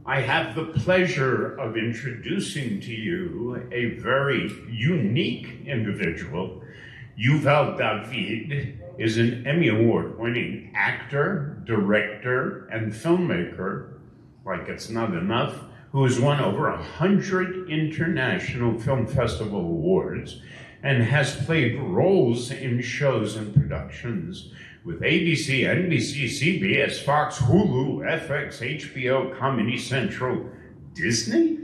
I have the pleasure of introducing to you a very unique individual. Yuval David is an Emmy Award-winning actor, director, and filmmaker, like it's not enough, who has won over 100 international film festival awards and has played roles in shows and productions with ABC, NBC, CBS, Fox, Hulu, FX, HBO, Comedy Central, Disney,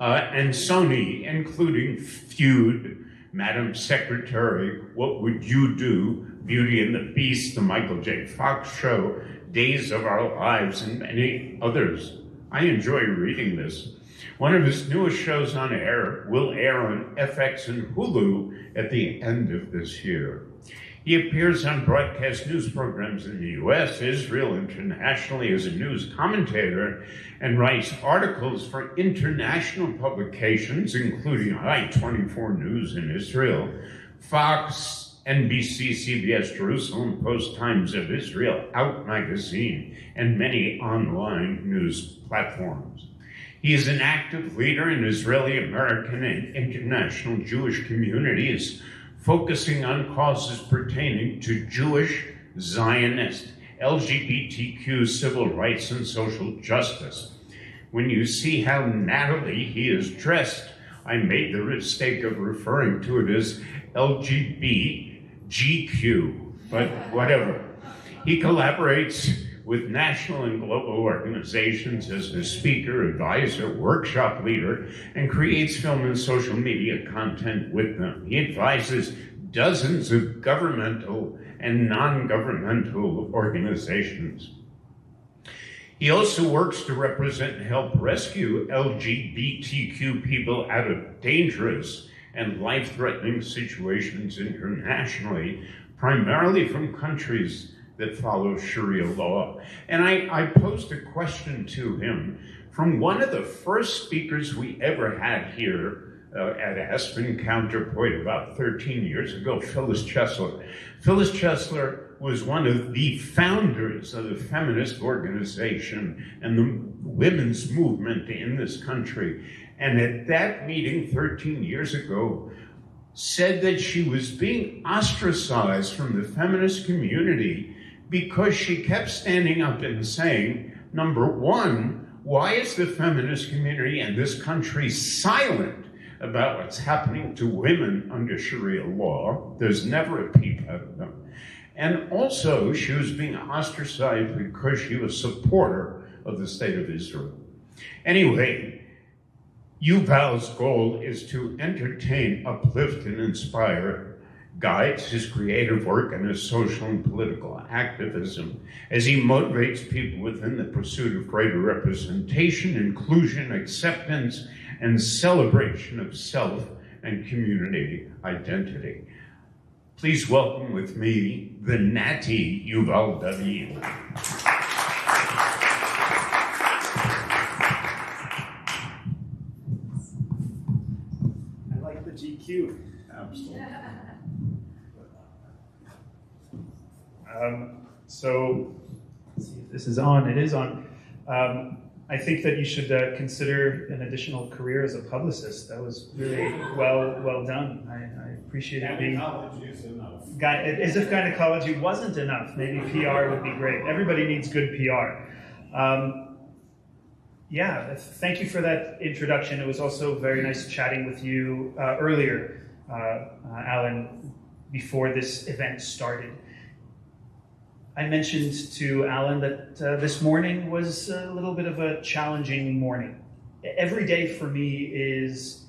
and Sony, including Feud, Madam Secretary, What Would You Do, Beauty and the Beast, The Michael J. Fox Show, Days of Our Lives, and many others. I enjoy reading this. One of his newest shows on air will air on FX and Hulu at the end of this year. He appears on broadcast news programs in the US, Israel, internationally as a news commentator, and writes articles for international publications, including I-24 News in Israel, Fox, NBC, CBS, Jerusalem Post, Times of Israel, Out Magazine, and many online news platforms. He is an active leader in Israeli, American, and international Jewish communities, focusing on causes pertaining to Jewish, Zionist, LGBTQ civil rights and social justice. When you see how nattily he is dressed, I made the mistake of referring to it as LGBTQ, but whatever. He collaborates with national and global organizations as a speaker, advisor, workshop leader, and creates film and social media content with them. He advises dozens of governmental and non-governmental organizations. He also works to represent and help rescue LGBTQ people out of dangerous and life-threatening situations internationally, primarily from countries that follow Sharia law. And I posed a question to him from one of the first speakers we ever had here at Aspen Counterpoint about 13 years ago, Phyllis Chesler. Phyllis Chesler was one of the founders of the feminist organization and the women's movement in this country. And at that meeting 13 years ago, said that she was being ostracized from the feminist community because she kept standing up and saying, number one, why is the feminist community in this country silent about what's happening to women under Sharia law? There's never a peep out of them. And also, she was being ostracized because she was a supporter of the state of Israel. Anyway, Yuval's goal is to entertain, uplift, and inspire, guides his creative work and his social and political activism as he motivates people within the pursuit of greater representation, inclusion, acceptance, and celebration of self and community identity. Please welcome with me the natty Yuval David. I like the GQ. Absolutely. So, let's see if this is on. It is on. I think that you should consider an additional career as a publicist. That was really well done. I appreciate it being. Gynecology is enough. As if gynecology wasn't enough, maybe PR would be great. Everybody needs good PR. Yeah, thank you for that introduction. It was also very nice chatting with you earlier, Alan, before this event started. I mentioned to Alan that this morning was a little bit of a challenging morning. Every day for me is,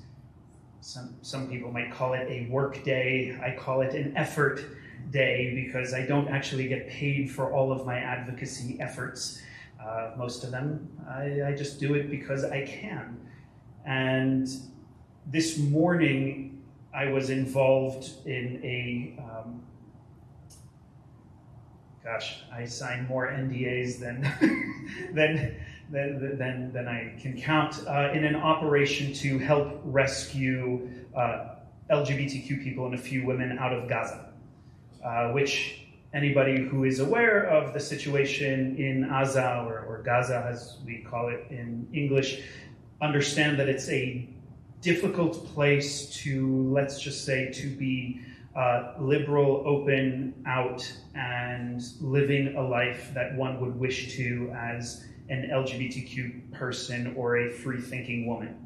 some people might call it a work day. I call it an effort day because I don't actually get paid for all of my advocacy efforts. Most of them, I just do it because I can. And this morning, I was involved in a gosh, I sign more NDAs than I can count, in an operation to help rescue LGBTQ people and a few women out of Gaza, which Anybody who is aware of the situation in Gaza, or Gaza as we call it in English, understand that it's a difficult place to, let's just say, to be liberal, open, out, and living a life that one would wish to as an LGBTQ person or a free-thinking woman.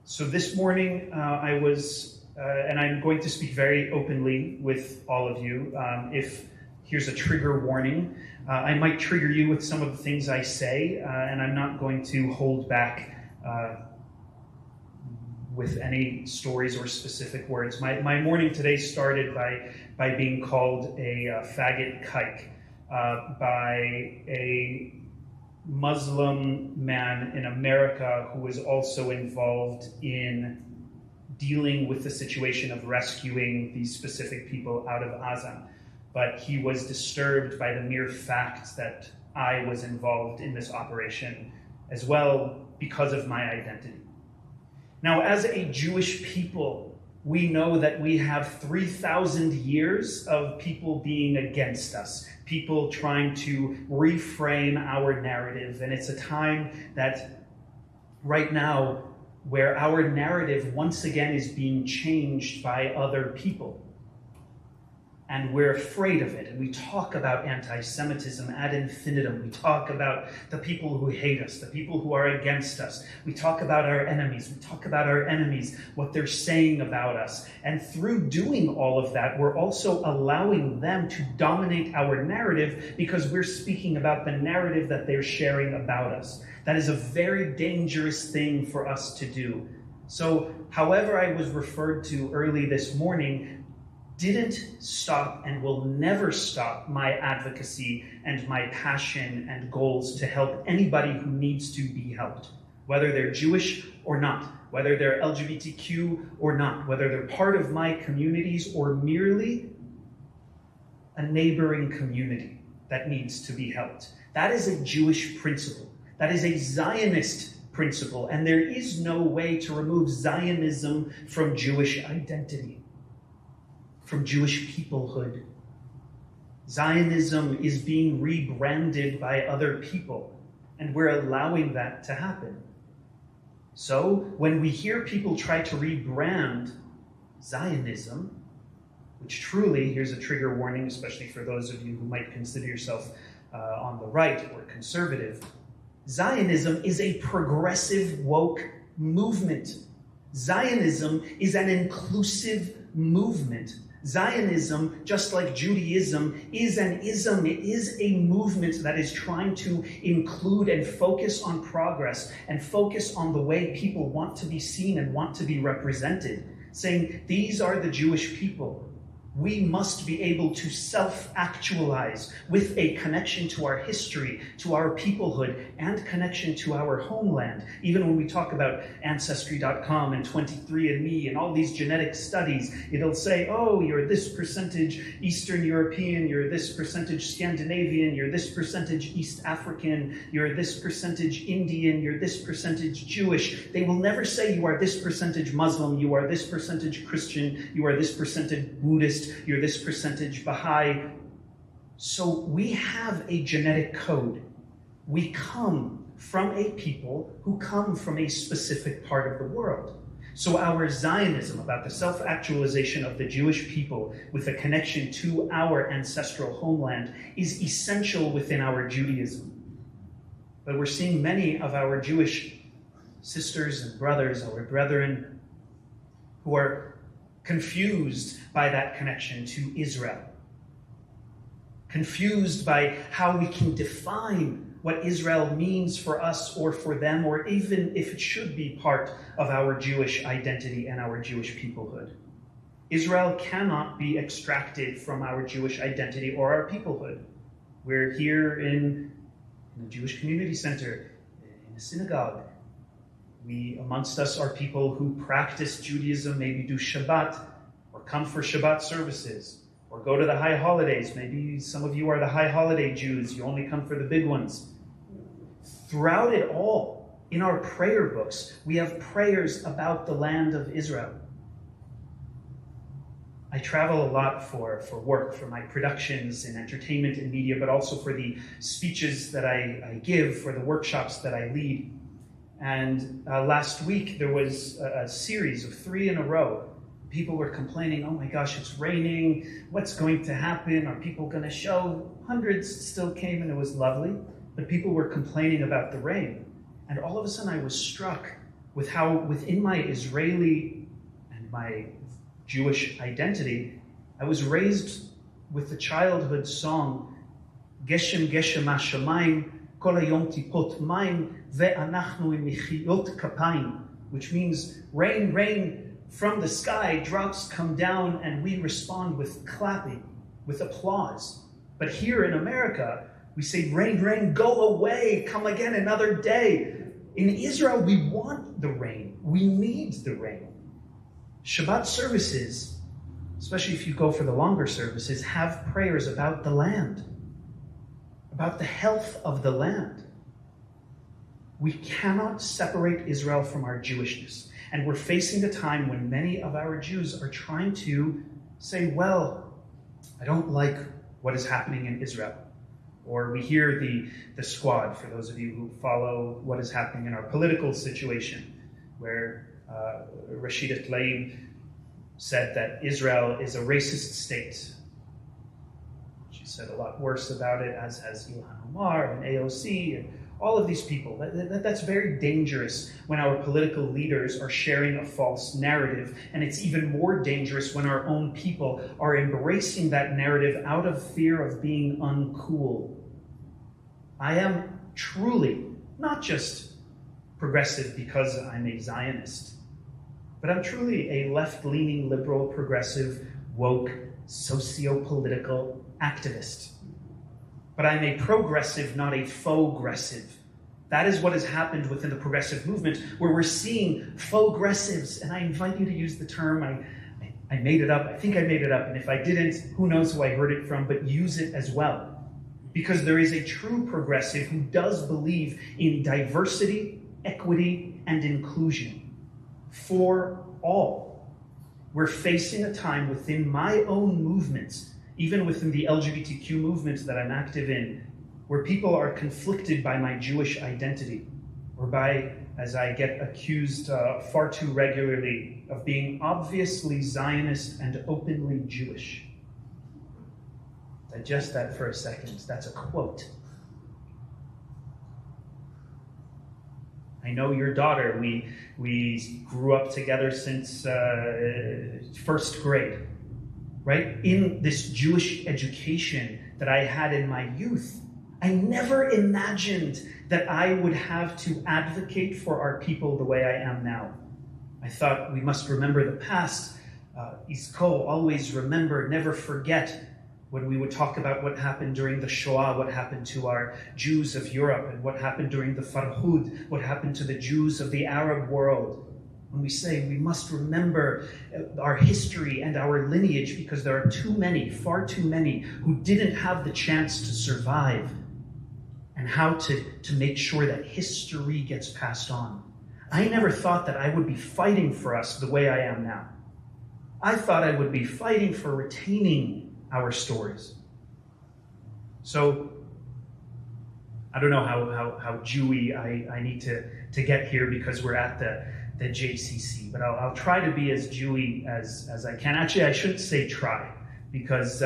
So this morning I was, and I'm going to speak very openly with all of you. Here's a trigger warning. I might trigger you with some of the things I say, and I'm not going to hold back with any stories or specific words. My morning today started by being called a faggot kike by a Muslim man in America who was also involved in dealing with the situation of rescuing these specific people out of Gaza. But he was disturbed by the mere fact that I was involved in this operation as well because of my identity. Now, as a Jewish people, we know that we have 3,000 years of people being against us, people trying to reframe our narrative. And it's a time that right now where our narrative once again is being changed by other people. And we're afraid of it. And we talk about anti-Semitism ad infinitum. We talk about the people who hate us, the people who are against us. We talk about our enemies. We talk about our enemies, what they're saying about us. And through doing all of that, we're also allowing them to dominate our narrative because we're speaking about the narrative that they're sharing about us. That is a very dangerous thing for us to do. So, however I was referred to early this morning, didn't stop and will never stop my advocacy and my passion and goals to help anybody who needs to be helped, whether they're Jewish or not, whether they're LGBTQ or not, whether they're part of my communities or merely a neighboring community that needs to be helped. That is a Jewish principle. That is a Zionist principle, and there is no way to remove Zionism from Jewish identity, from Jewish peoplehood. Zionism is being rebranded by other people, and we're allowing that to happen. So when we hear people try to rebrand Zionism, which truly, here's a trigger warning, especially for those of you who might consider yourself on the right or conservative, Zionism is a progressive woke movement. Zionism is an inclusive movement. Zionism, just like Judaism, is an ism. It is a movement that is trying to include and focus on progress and focus on the way people want to be seen and want to be represented, saying, these are the Jewish people. We must be able to self-actualize with a connection to our history, to our peoplehood, and connection to our homeland. Even when we talk about Ancestry.com and 23andMe and all these genetic studies, it'll say, oh, you're this percentage Eastern European, you're this percentage Scandinavian, you're this percentage East African, you're this percentage Indian, you're this percentage Jewish. They will never say you are this percentage Muslim, you are this percentage Christian, you are this percentage Buddhist, you're this percentage Baha'i. So we have a genetic code. We come from a people who come from a specific part of the world. So our Zionism, about the self-actualization of the Jewish people with a connection to our ancestral homeland, is essential within our Judaism. But we're seeing many of our Jewish sisters and brothers, our brethren, who are confused by that connection to Israel, confused by how we can define what Israel means for us or for them, or even if it should be part of our Jewish identity and our Jewish peoplehood. Israel cannot be extracted from our Jewish identity or our peoplehood. We're here in a Jewish community center, in a synagogue. We, amongst us, are people who practice Judaism, maybe do Shabbat, or come for Shabbat services, or go to the high holidays. Maybe some of you are the high holiday Jews. You only come for the big ones. Throughout it all, in our prayer books, we have prayers about the land of Israel. I travel a lot for work, for my productions in entertainment and media, but also for the speeches that I give, for the workshops that I lead. And last week, there was a series of 3 in a row. People were complaining, oh my gosh, it's raining. What's going to happen? Are people going to show? Hundreds still came, and it was lovely. But people were complaining about the rain. And all of a sudden, I was struck with how within my Israeli and my Jewish identity, I was raised with the childhood song, Geshem Geshem HaShamayim, Kol Hayom Tipot Mayim, Ve'anachnu Im Mechiyot Kapayim, which means rain, rain from the sky, drops come down, and we respond with clapping, with applause. But here in America, we say, rain, rain, go away, come again another day. In Israel, we want the rain. We need the rain. Shabbat services, especially if you go for the longer services, have prayers about the land, about the health of the land. We cannot separate Israel from our Jewishness. And we're facing a time when many of our Jews are trying to say, well, I don't like what is happening in Israel. Or we hear the squad, for those of you who follow what is happening in our political situation, where Rashida Tlaib said that Israel is a racist state. She said a lot worse about it, as has Ilhan Omar and AOC and all of these people. That's very dangerous when our political leaders are sharing a false narrative, and it's even more dangerous when our own people are embracing that narrative out of fear of being uncool. I am truly not just progressive because I'm a Zionist, but I'm truly a left-leaning, liberal, progressive, woke, socio-political activist. But I'm a progressive, not a faux-gressive. That is what has happened within the progressive movement, where we're seeing faux-gressives. And I invite you to use the term. I made it up. I think I made it up. And if I didn't, who knows who I heard it from, but use it as well. Because there is a true progressive who does believe in diversity, equity, and inclusion for all. We're facing a time within my own movements, even within the LGBTQ movement that I'm active in, where people are conflicted by my Jewish identity, or by, as I get accused far too regularly, of being obviously Zionist and openly Jewish. Digest that for a second. That's a quote. I know your daughter. We grew up together since first grade. Right? In this Jewish education that I had in my youth, I never imagined that I would have to advocate for our people the way I am now. I thought we must remember the past. Izko, always remember, never forget. When we would talk about what happened during the Shoah, what happened to our Jews of Europe, and what happened during the Farhud, what happened to the Jews of the Arab world. When we say we must remember our history and our lineage because there are too many, far too many, who didn't have the chance to survive, and how to make sure that history gets passed on. I never thought that I would be fighting for us the way I am now. I thought I would be fighting for retaining our stories. So I don't know how Jewy I need to get here because we're at the JCC, but I'll try to be as Jewy as I can. Actually, I shouldn't say try, because,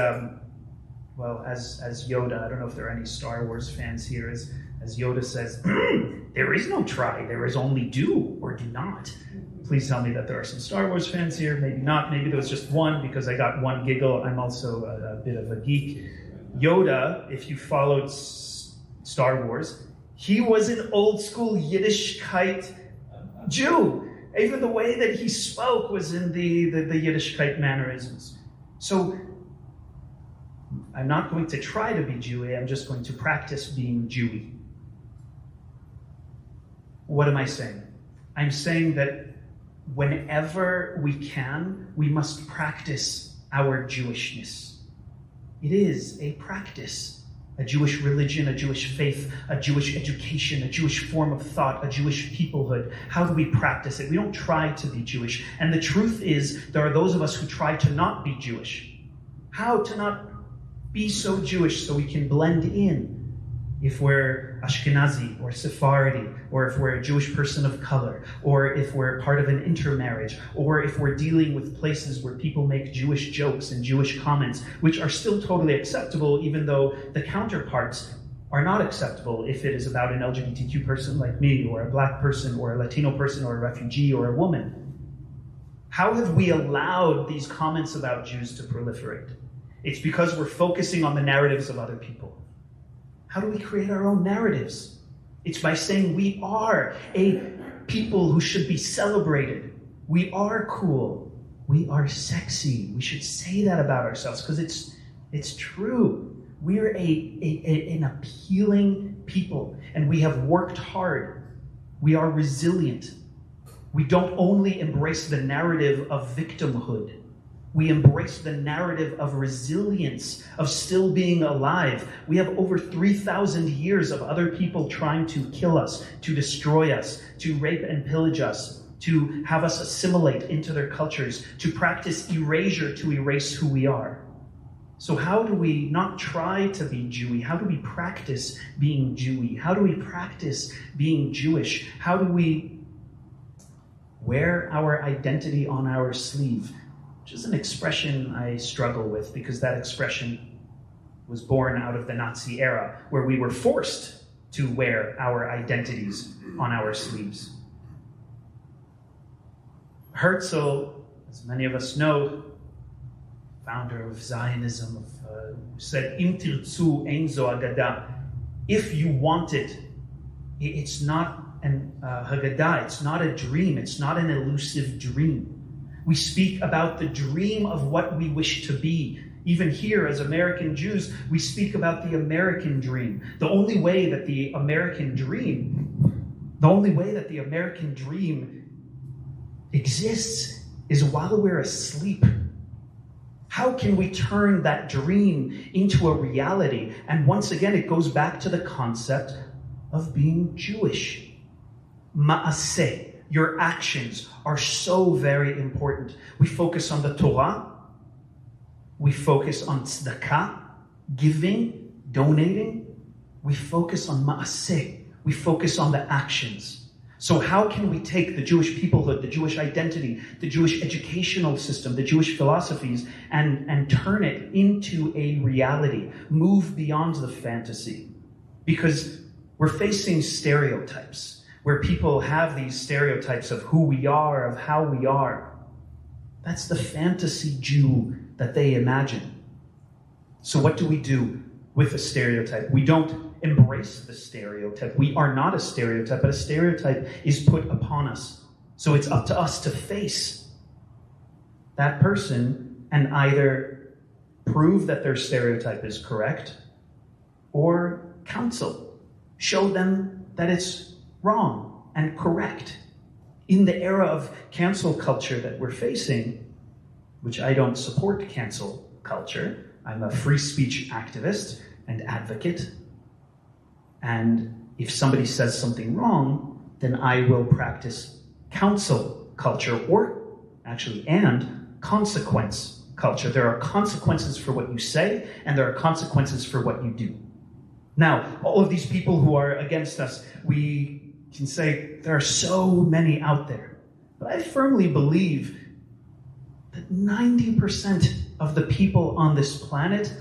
well, as Yoda, I don't know if there are any Star Wars fans here, as Yoda says, there is no try, there is only do or do not. Please tell me that there are some Star Wars fans here, maybe not, maybe there was just one because I got one giggle. I'm also a bit of a geek. Yoda, if you followed Star Wars, he was an old school Yiddishkeit Jew. Even the way that he spoke was in the Yiddishkeit mannerisms. So I'm not going to try to be Jewy, I'm just going to practice being Jewy. What am I saying? I'm saying that whenever we can, we must practice our Jewishness. It is a practice. a Jewish religion, a Jewish faith, a Jewish education, a Jewish form of thought, a Jewish peoplehood? How do we practice it? We don't try to be Jewish. And the truth is, there are those of us who try to not be Jewish. How to not be so Jewish so we can blend in? If we're Ashkenazi or Sephardi, or if we're a Jewish person of color, or if we're part of an intermarriage, or if we're dealing with places where people make Jewish jokes and Jewish comments, which are still totally acceptable, even though the counterparts are not acceptable if it is about an LGBTQ person like me, or a black person, or a Latino person, or a refugee, or a woman. How have we allowed these comments about Jews to proliferate? It's because we're focusing on the narratives of other people. How do we create our own narratives? It's by saying we are a people who should be celebrated. We are cool. We are sexy. We should say that about ourselves because it's true. We're an appealing people, and we have worked hard. We are resilient. We don't only embrace the narrative of victimhood. We embrace the narrative of resilience, of still being alive. We have over 3,000 years of other people trying to kill us, to destroy us, to rape and pillage us, to have us assimilate into their cultures, to practice erasure to erase who we are. So how do we not try to be Jewy? How do we practice being Jewy? How do we practice being Jewish? How do we wear our identity on our sleeve? Which is an expression I struggle with because that expression was born out of the Nazi era where we were forced to wear our identities on our sleeves. Herzl, as many of us know, founder of Zionism, said, "Im tirtzu ein zo agada." If you want it, it's not an haggadah, it's not a dream, it's not an elusive dream. We speak about the dream of what we wish to be. Even here, as American Jews, we speak about the American dream. The only way that the American dream exists is while we're asleep. How can we turn that dream into a reality? And once again, it goes back to the concept of being Jewish. Ma'aseh. Your actions are so very important. We focus on the Torah. We focus on tzedakah, giving, donating. We focus on ma'aseh. We focus on the actions. So how can we take the Jewish peoplehood, the Jewish identity, the Jewish educational system, the Jewish philosophies, and turn it into a reality, move beyond the fantasy? Because we're facing stereotypes, where people have these stereotypes of who we are, of how we are. That's the fantasy Jew that they imagine. So what do we do with a stereotype? We don't embrace the stereotype. We are not a stereotype, but a stereotype is put upon us. So it's up to us to face that person and either prove that their stereotype is correct or counsel, show them that it's wrong and correct. In the era of cancel culture that we're facing, which I don't support cancel culture, I'm a free speech activist and advocate, and if somebody says something wrong, then I will practice counsel culture, and consequence culture. There are consequences for what you say, and there are consequences for what you do. Now, all of these people who are against us, we can say there are so many out there. But I firmly believe that 90% of the people on this planet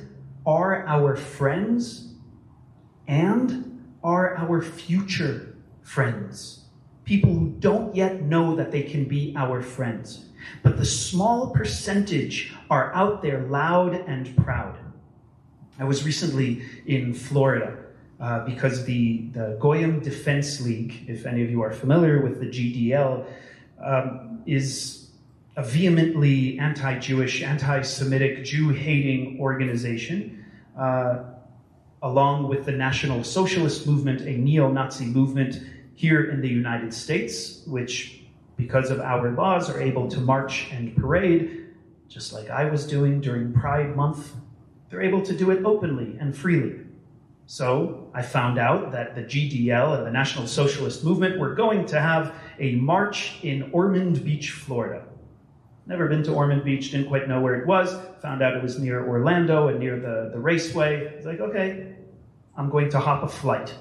are our friends and are our future friends. People who don't yet know that they can be our friends. But the small percentage are out there loud and proud. I was recently in Florida because the Goyim Defense League, if any of you are familiar with the GDL, is a vehemently anti-Jewish, anti-Semitic, Jew-hating organization, along with the National Socialist Movement, a neo-Nazi movement here in the United States, which, because of our laws, are able to march and parade, just like I was doing during Pride Month. They're able to do it openly and freely. So I found out that the GDL and the National Socialist Movement were going to have a march in Ormond Beach, Florida. Never been to Ormond Beach, didn't quite know where it was. Found out it was near Orlando and near the raceway. I was like, okay, I'm going to hop a flight.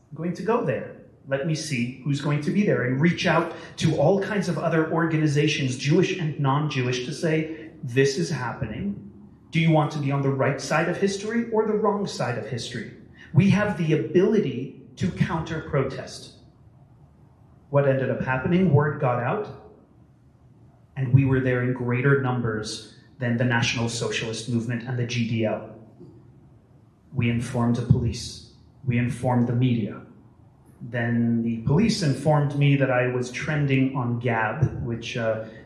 I'm going to go there. Let me see who's going to be there, and reach out to all kinds of other organizations, Jewish and non-Jewish, to say, this is happening. Do you want to be on the right side of history or the wrong side of history? We have the ability to counter-protest. What ended up happening? Word got out, and we were there in greater numbers than the National Socialist Movement and the GDL. We informed the police. We informed the media. Then the police informed me that I was trending on Gab, which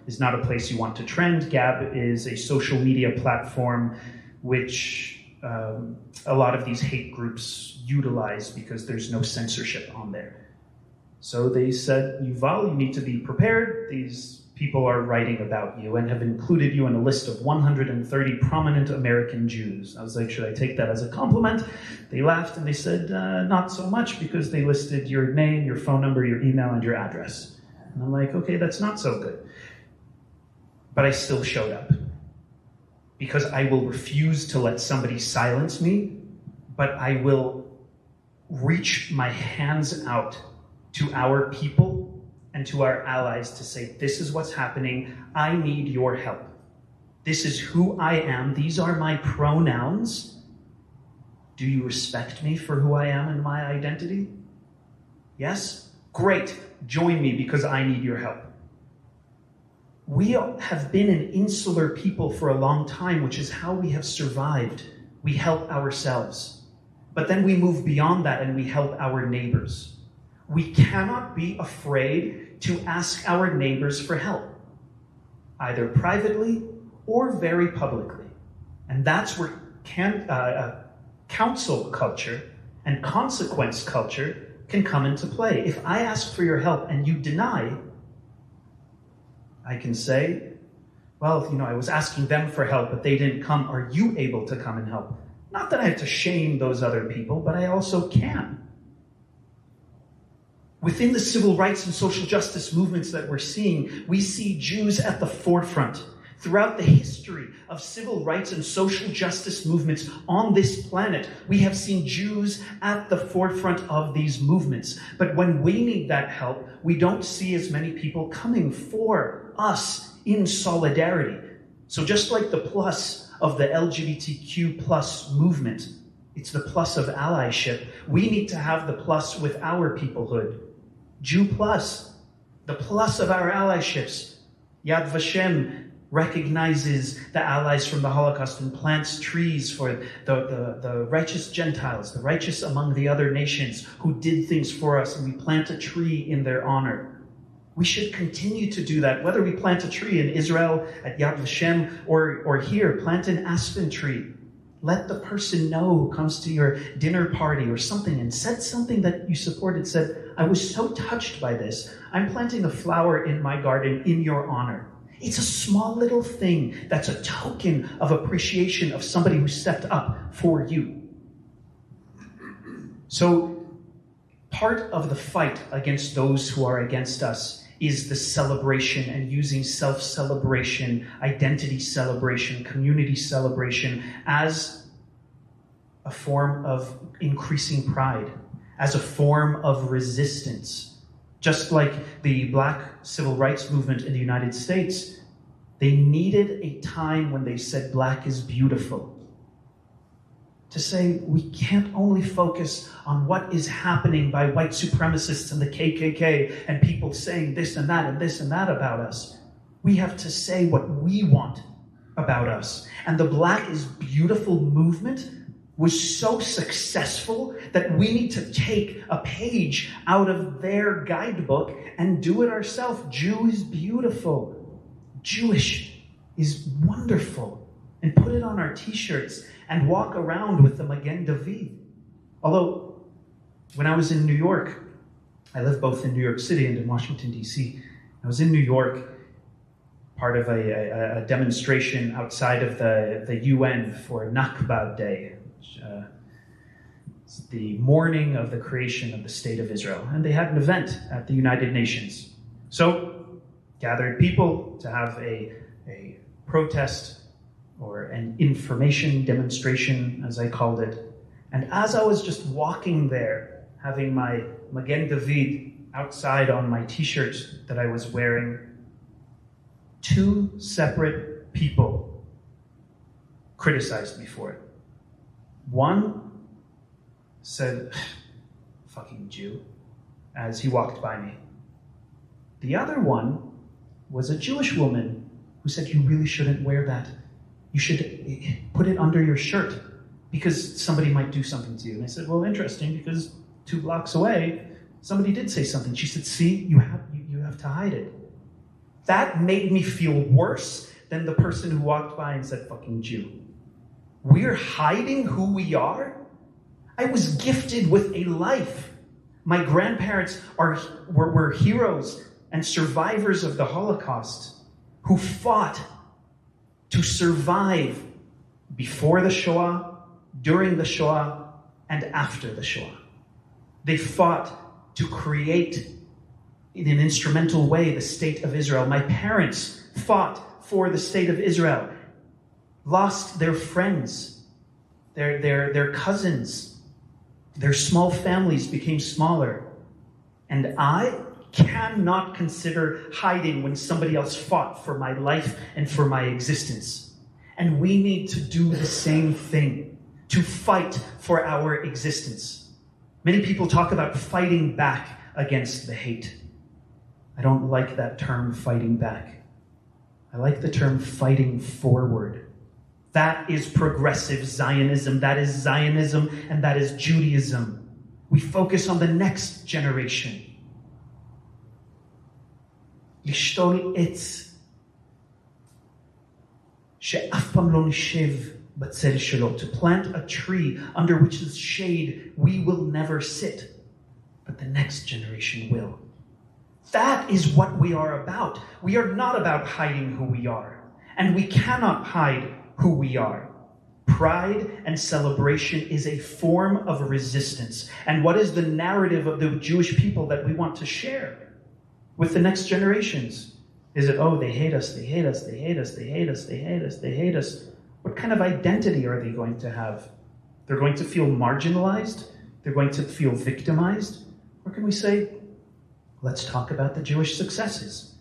is not a place you want to trend. Gab is a social media platform which a lot of these hate groups utilize because there's no censorship on there. So they said, Yuval, you need to be prepared. These people are writing about you and have included you in a list of 130 prominent American Jews. I was like, should I take that as a compliment? They laughed and they said, not so much, because they listed your name, your phone number, your email, and your address. And I'm like, okay, that's not so good. But I still showed up, because I will refuse to let somebody silence me, but I will reach my hands out to our people and to our allies to say, this is what's happening. I need your help. This is who I am. These are my pronouns. Do you respect me for who I am and my identity? Yes? Great. Join me, because I need your help. We have been an insular people for a long time, which is how we have survived. We help ourselves. But then we move beyond that and we help our neighbors. We cannot be afraid to ask our neighbors for help, either privately or very publicly. And that's where counsel culture and consequence culture can come into play. If I ask for your help and you deny, I can say, well, I was asking them for help, but they didn't come. Are you able to come and help? Not that I have to shame those other people, but I also can. Within the civil rights and social justice movements that we're seeing, we see Jews at the forefront. Throughout the history of civil rights and social justice movements on this planet, we have seen Jews at the forefront of these movements. But when we need that help, we don't see as many people coming for us in solidarity. So just like the plus of the LGBTQ plus movement, it's the plus of allyship, we need to have the plus with our peoplehood. Jew plus, the plus of our allyships. Yad Vashem recognizes the allies from the Holocaust and plants trees for the righteous Gentiles, the righteous among the other nations who did things for us, and we plant a tree in their honor. We should continue to do that, whether we plant a tree in Israel at Yad Vashem or here, plant an aspen tree. Let the person know who comes to your dinner party or something and said something that you supported, said, I was so touched by this. I'm planting a flower in my garden in your honor. It's a small little thing that's a token of appreciation of somebody who stepped up for you. So part of the fight against those who are against us is the celebration and using self-celebration, identity celebration, community celebration as a form of increasing pride, as a form of resistance. Just like the Black civil rights movement in the United States, they needed a time when they said Black is beautiful. To say we can't only focus on what is happening by white supremacists and the KKK and people saying this and that and this and that about us. We have to say what we want about us. And the Black is beautiful movement was so successful that we need to take a page out of their guidebook and do it ourselves. Jew is beautiful. Jewish is wonderful. And put it on our t-shirts and walk around with the Magen David. Although, when I was in New York, I live both in New York City and in Washington, D.C. I was in New York, part of a demonstration outside of the UN for Nakba Day. It's the morning of the creation of the State of Israel, and they had an event at the United Nations. So, gathered people to have a protest or an information demonstration, as I called it. And as I was just walking there, having my Magen David outside on my t-shirt that I was wearing, two separate people criticized me for it. One said, fucking Jew, as he walked by me. The other one was a Jewish woman who said, you really shouldn't wear that. You should put it under your shirt because somebody might do something to you. And I said, well, interesting, because 2 blocks away, somebody did say something. She said, see, you have to hide it. That made me feel worse than the person who walked by and said, fucking Jew. We're hiding who we are? I was gifted with a life. My grandparents were heroes and survivors of the Holocaust who fought to survive before the Shoah, during the Shoah, and after the Shoah. They fought to create, in an instrumental way, the State of Israel. My parents fought for the State of Israel, lost their friends, their cousins, their small families became smaller. And I cannot consider hiding when somebody else fought for my life and for my existence. And we need to do the same thing, to fight for our existence. Many people talk about fighting back against the hate. I don't like that term, fighting back. I like the term fighting forward. That is progressive Zionism. That is Zionism, and that is Judaism. We focus on the next generation. לשתול עץ שאף פעם לא נשב בצל שלו. To plant a tree under which is shade we will never sit, but the next generation will. That is what we are about. We are not about hiding who we are, and we cannot hide who we are. Pride and celebration is a form of resistance. And what is the narrative of the Jewish people that we want to share with the next generations? Is it, oh, they hate us, they hate us, they hate us, they hate us, they hate us, they hate us. What kind of identity are they going to have? They're going to feel marginalized? They're going to feel victimized? Or can we say, let's talk about the Jewish successes?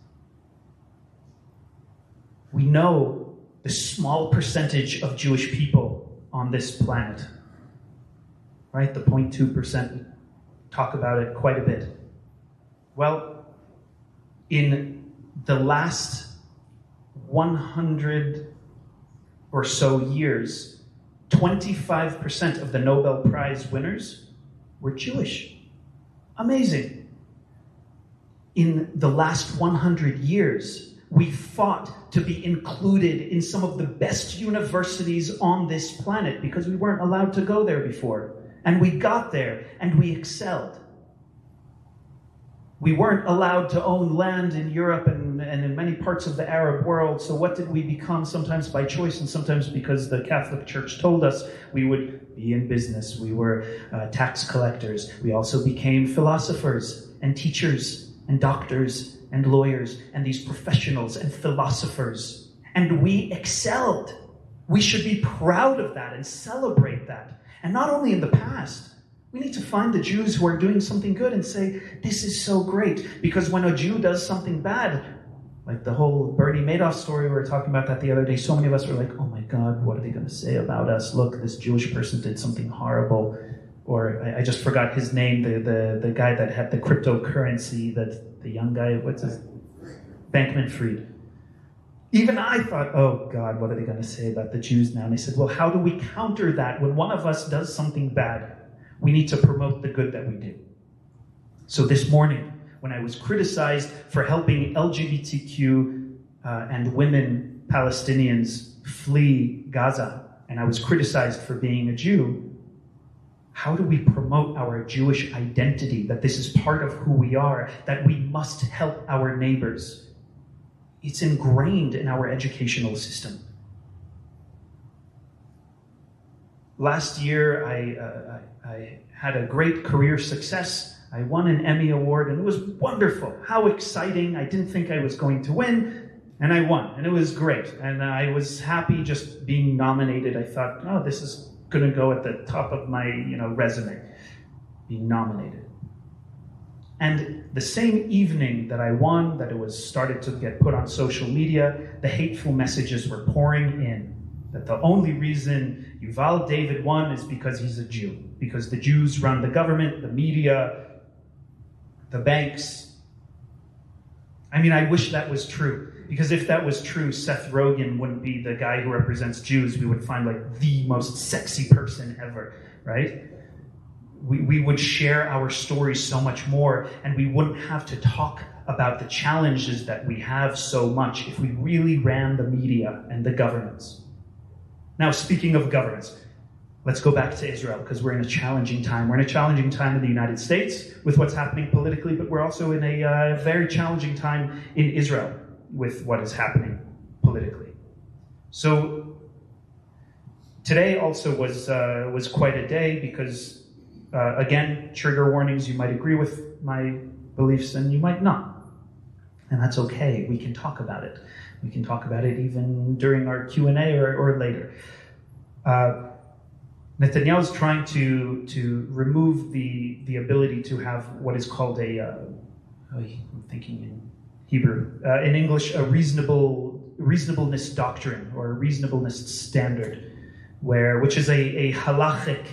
We know the small percentage of Jewish people on this planet, right? The 0.2%, we talk about it quite a bit. Well, in the last 100 or so years, 25% of the Nobel Prize winners were Jewish. Amazing. In the last 100 years, we fought to be included in some of the best universities on this planet because we weren't allowed to go there before. And we got there, and we excelled. We weren't allowed to own land in Europe and in many parts of the Arab world. So what did we become? Sometimes by choice and sometimes because the Catholic Church told us we would be in business. We were tax collectors. We also became philosophers and teachers and doctors and lawyers and these professionals and philosophers. And we excelled. We should be proud of that and celebrate that. And not only in the past. We need to find the Jews who are doing something good and say, this is so great. Because when a Jew does something bad, like the whole Bernie Madoff story, we were talking about that the other day, so many of us were like, oh my God, what are they going to say about us? Look, this Jewish person did something horrible. Or I just forgot his name, the guy that had the cryptocurrency, the young guy, what's his? Bankman-Fried. Even I thought, oh God, what are they going to say about the Jews now? And they said, well, how do we counter that when one of us does something bad? We need to promote the good that we do. So this morning, when I was criticized for helping LGBTQ and women Palestinians flee Gaza, and I was criticized for being a Jew, how do we promote our Jewish identity, that this is part of who we are, that we must help our neighbors? It's ingrained in our educational system. Last year, I had a great career success. I won an Emmy Award, and it was wonderful. How exciting. I didn't think I was going to win, and I won, and it was great. And I was happy just being nominated. I thought, oh, this is going to go at the top of my resume, being nominated. And the same evening that I won, that it was started to get put on social media, the hateful messages were pouring in. That the only reason Yuval David won is because he's a Jew. Because the Jews run the government, the media, the banks. I mean, I wish that was true. Because if that was true, Seth Rogen wouldn't be the guy who represents Jews. We would find like the most sexy person ever, right? We would share our stories so much more, and we wouldn't have to talk about the challenges that we have so much if we really ran the media and the governments. Now, speaking of governments, let's go back to Israel, because we're in a challenging time. We're in a challenging time in the United States with what's happening politically, but we're also in a very challenging time in Israel with what is happening politically. So today also was quite a day because again, trigger warnings, you might agree with my beliefs and you might not. And that's okay, we can talk about it. We can talk about it even during our Q&A or later. Netanyahu is trying to remove the ability to have what is called I'm thinking in Hebrew, in English, a reasonableness doctrine or a reasonableness standard, which is a halachic,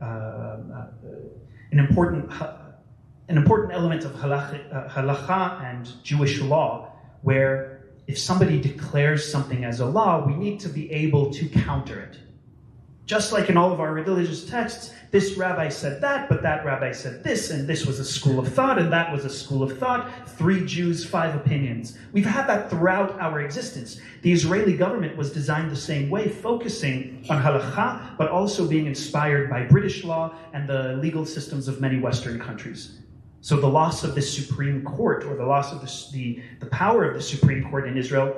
an important element of halacha and Jewish law, where if somebody declares something as a law, we need to be able to counter it. Just like in all of our religious texts, this rabbi said that, but that rabbi said this, and this was a school of thought, and that was a school of thought. 3 Jews, 5 opinions. We've had that throughout our existence. The Israeli government was designed the same way, focusing on halakha, but also being inspired by British law and the legal systems of many Western countries. So the loss of the Supreme Court, or the loss of the power of the Supreme Court in Israel,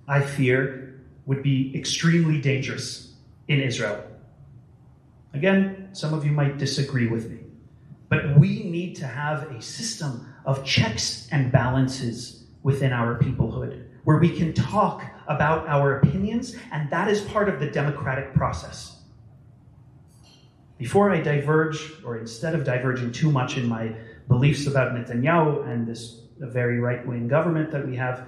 I fear, would be extremely dangerous in Israel. Again, some of you might disagree with me, but we need to have a system of checks and balances within our peoplehood, where we can talk about our opinions, and that is part of the democratic process. Before I diverge, or instead of diverging too much in my beliefs about Netanyahu and this very right-wing government that we have,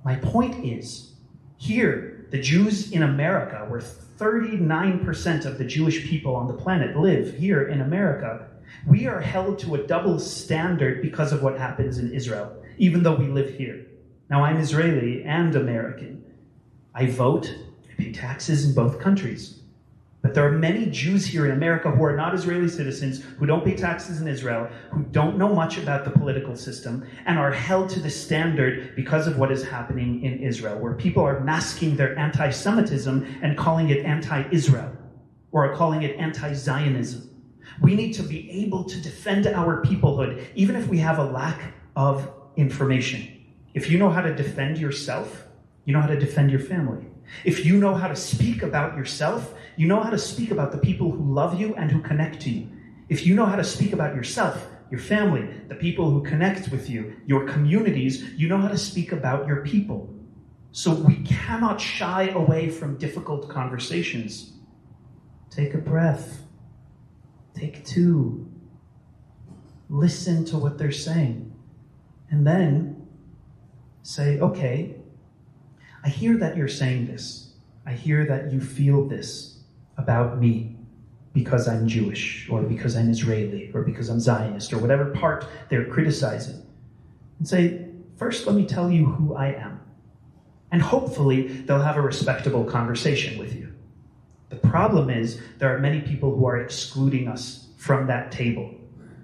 my point is, here, the Jews in America, where 39% of the Jewish people on the planet live here in America, we are held to a double standard because of what happens in Israel, even though we live here. Now, I'm Israeli and American. I vote, I pay taxes in both countries. But there are many Jews here in America who are not Israeli citizens, who don't pay taxes in Israel, who don't know much about the political system, and are held to the standard because of what is happening in Israel, where people are masking their anti-Semitism and calling it anti-Israel, or are calling it anti-Zionism. We need to be able to defend our peoplehood, even if we have a lack of information. If you know how to defend yourself, you know how to defend your family. If you know how to speak about yourself, you know how to speak about the people who love you and who connect to you. If you know how to speak about yourself, your family, the people who connect with you, your communities, you know how to speak about your people. So we cannot shy away from difficult conversations. Take a breath. Take 2. Listen to what they're saying. And then say, okay, I hear that you're saying this. I hear that you feel this about me because I'm Jewish, or because I'm Israeli, or because I'm Zionist, or whatever part they're criticizing. And say, first, let me tell you who I am. And hopefully, they'll have a respectable conversation with you. The problem is, there are many people who are excluding us from that table.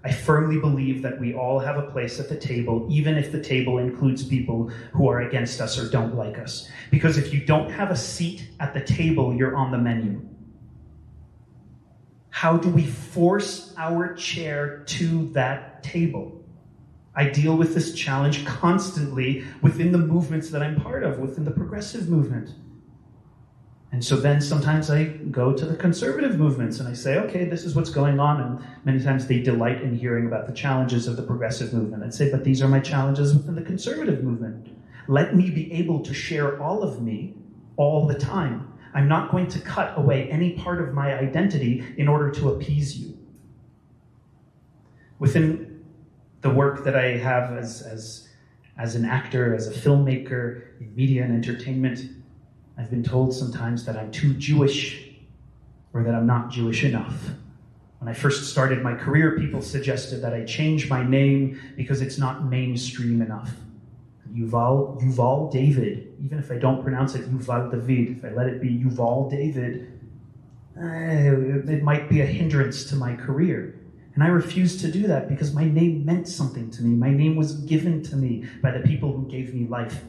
I firmly believe that we all have a place at the table, even if the table includes people who are against us or don't like us. Because if you don't have a seat at the table, you're on the menu. How do we force our chair to that table? I deal with this challenge constantly within the movements that I'm part of, within the progressive movement. And so then sometimes I go to the conservative movements and I say, okay, this is what's going on. And many times they delight in hearing about the challenges of the progressive movement. I'd say, but these are my challenges within the conservative movement. Let me be able to share all of me all the time. I'm not going to cut away any part of my identity in order to appease you. Within the work that I have as an actor, as a filmmaker, in media and entertainment, I've been told sometimes that I'm too Jewish or that I'm not Jewish enough. When I first started my career, people suggested that I change my name because it's not mainstream enough. Yuval David, even if I don't pronounce it Yuval David, if I let it be Yuval David, it might be a hindrance to my career. And I refused to do that because my name meant something to me. My name was given to me by the people who gave me life.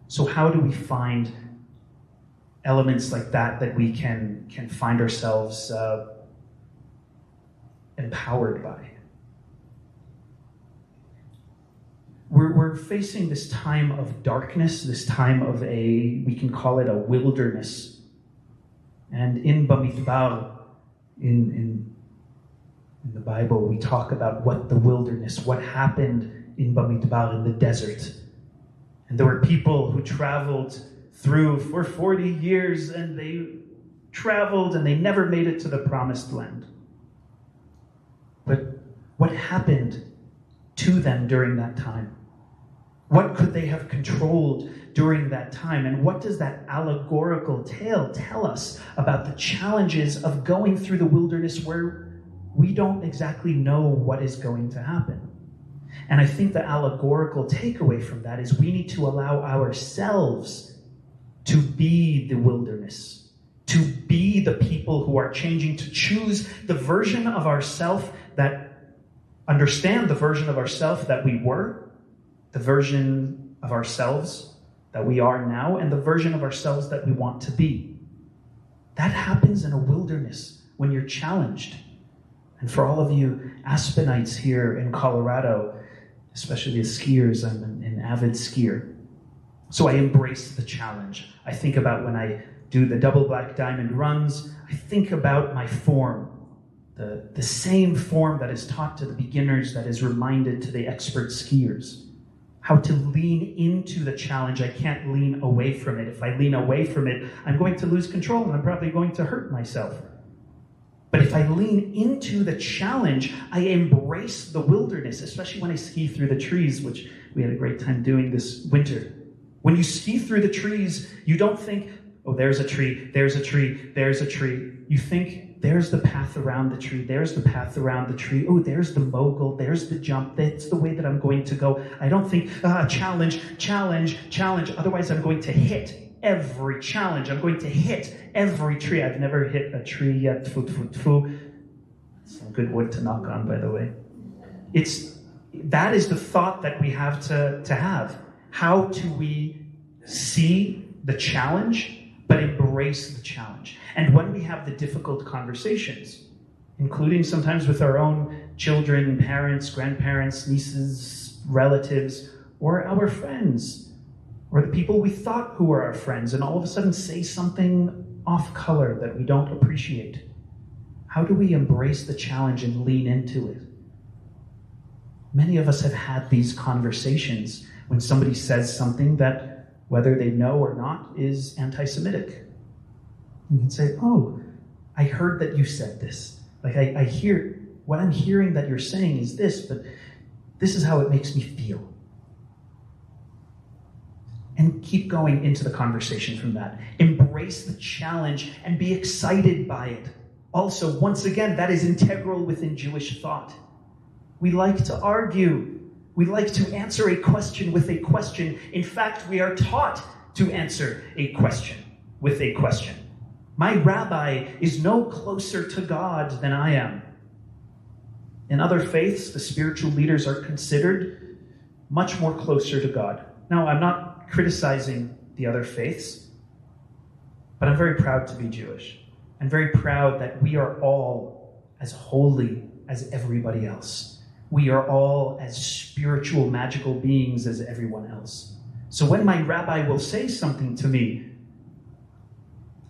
So how do we find elements like that we can find ourselves empowered by? We're facing this time of darkness, this time of we can call it a wilderness. And in Bamidbar, in the Bible, we talk about what the wilderness, what happened in Bamidbar, in the desert. And there were people who traveled through for 40 years, and they traveled and they never made it to the promised land. But what happened to them during that time? What could they have controlled during that time? And what does that allegorical tale tell us about the challenges of going through the wilderness where we don't exactly know what is going to happen? And I think the allegorical takeaway from that is we need to allow ourselves to be the wilderness, to be the people who are changing, to choose the version of ourself that understand the version of ourself that we were, the version of ourselves that we are now, and the version of ourselves that we want to be. That happens in a wilderness when you're challenged. And for all of you Aspenites here in Colorado, especially as skiers, I'm an avid skier. So I embrace the challenge. I think about when I do the double black diamond runs, I think about my form, the same form that is taught to the beginners, that is reminded to the expert skiers. How to lean into the challenge. I can't lean away from it. If I lean away from it, I'm going to lose control and I'm probably going to hurt myself. But if I lean into the challenge, I embrace the wilderness, especially when I ski through the trees, which we had a great time doing this winter. When you ski through the trees, you don't think, oh, there's a tree, there's a tree, there's a tree. You think, there's the path around the tree, there's the path around the tree. Oh, there's the mogul, there's the jump, that's the way that I'm going to go. I don't think, challenge, challenge, challenge. Otherwise, I'm going to hit every challenge. I'm going to hit every tree. I've never hit a tree yet. Tfu, tfu, tfu. Some good wood to knock on, by the way. That is the thought that we have to have. How do we see the challenge, but embrace the challenge? And when we have the difficult conversations, including sometimes with our own children, parents, grandparents, nieces, relatives, or our friends, or the people we thought who were our friends, and all of a sudden say something off color that we don't appreciate, how do we embrace the challenge and lean into it? Many of us have had these conversations when somebody says something that, whether they know or not, is anti-Semitic. You can say, oh, I heard that you said this. Like, I hear, what I'm hearing that you're saying is this, but this is how it makes me feel. And keep going into the conversation from that. Embrace the challenge and be excited by it. Also, once again, that is integral within Jewish thought. We like to argue. We like to answer a question with a question. In fact, we are taught to answer a question with a question. My rabbi is no closer to God than I am. In other faiths, the spiritual leaders are considered much more closer to God. Now, I'm not criticizing the other faiths, but I'm very proud to be Jewish. I'm very proud that we are all as holy as everybody else. We are all as spiritual, magical beings as everyone else. So when my rabbi will say something to me,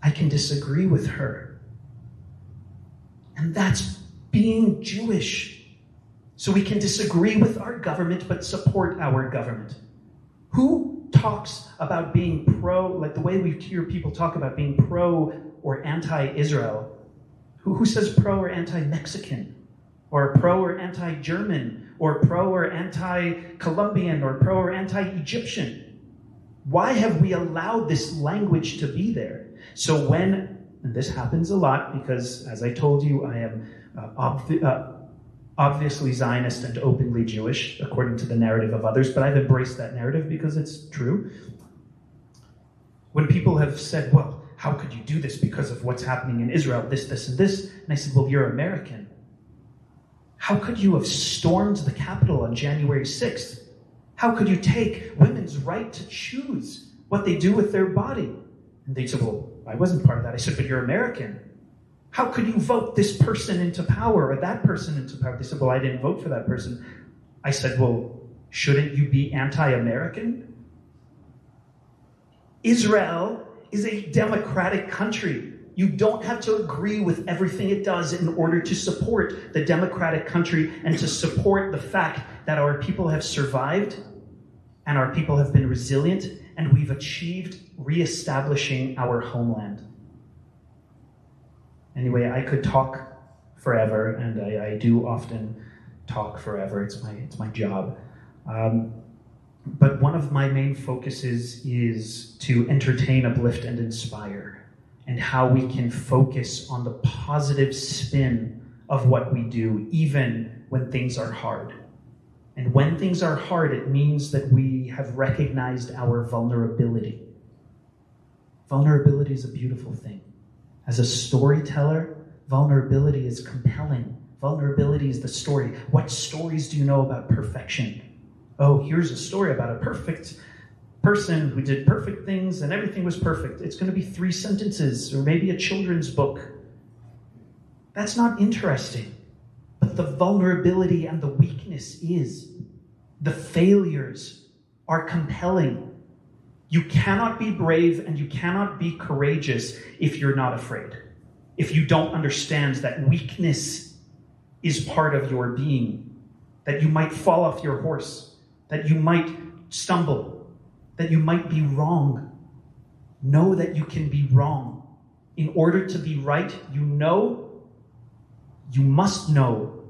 I can disagree with her. And that's being Jewish. So we can disagree with our government, but support our government. Who talks about being pro, like the way we hear people talk about being pro or anti-Israel? Who says pro or anti-Mexican? Or pro or anti-German? Or pro or anti-Colombian? Or pro or anti-Egyptian? Why have we allowed this language to be there? So when, and this happens a lot because, as I told you, I am obviously Zionist and openly Jewish, according to the narrative of others, but I've embraced that narrative because it's true. When people have said, well, how could you do this because of what's happening in Israel, this, and this? And I said, well, you're American. How could you have stormed the Capitol on January 6th? How could you take women's right to choose what they do with their body? And they said, well, I wasn't part of that. I said, but you're American. How could you vote this person into power or that person into power? They said, well, I didn't vote for that person. I said, well, shouldn't you be anti-American? Israel is a democratic country. You don't have to agree with everything it does in order to support the democratic country and to support the fact that our people have survived and our people have been resilient and we've achieved reestablishing our homeland. Anyway, I could talk forever, and I do often talk forever. It's my job. But one of my main focuses is to entertain, uplift, and inspire, and how we can focus on the positive spin of what we do, even when things are hard. And when things are hard, it means that we have recognized our vulnerability. Vulnerability is a beautiful thing. As a storyteller, vulnerability is compelling. Vulnerability is the story. What stories do you know about perfection? Oh, here's a story about a perfect person who did perfect things and everything was perfect. It's going to be 3 sentences or maybe a children's book. That's not interesting. But the vulnerability and the weakness is. The failures are compelling. You cannot be brave and you cannot be courageous if you're not afraid. If you don't understand that weakness is part of your being, that you might fall off your horse, that you might stumble, that you might be wrong. Know that you can be wrong. In order to be right, you must know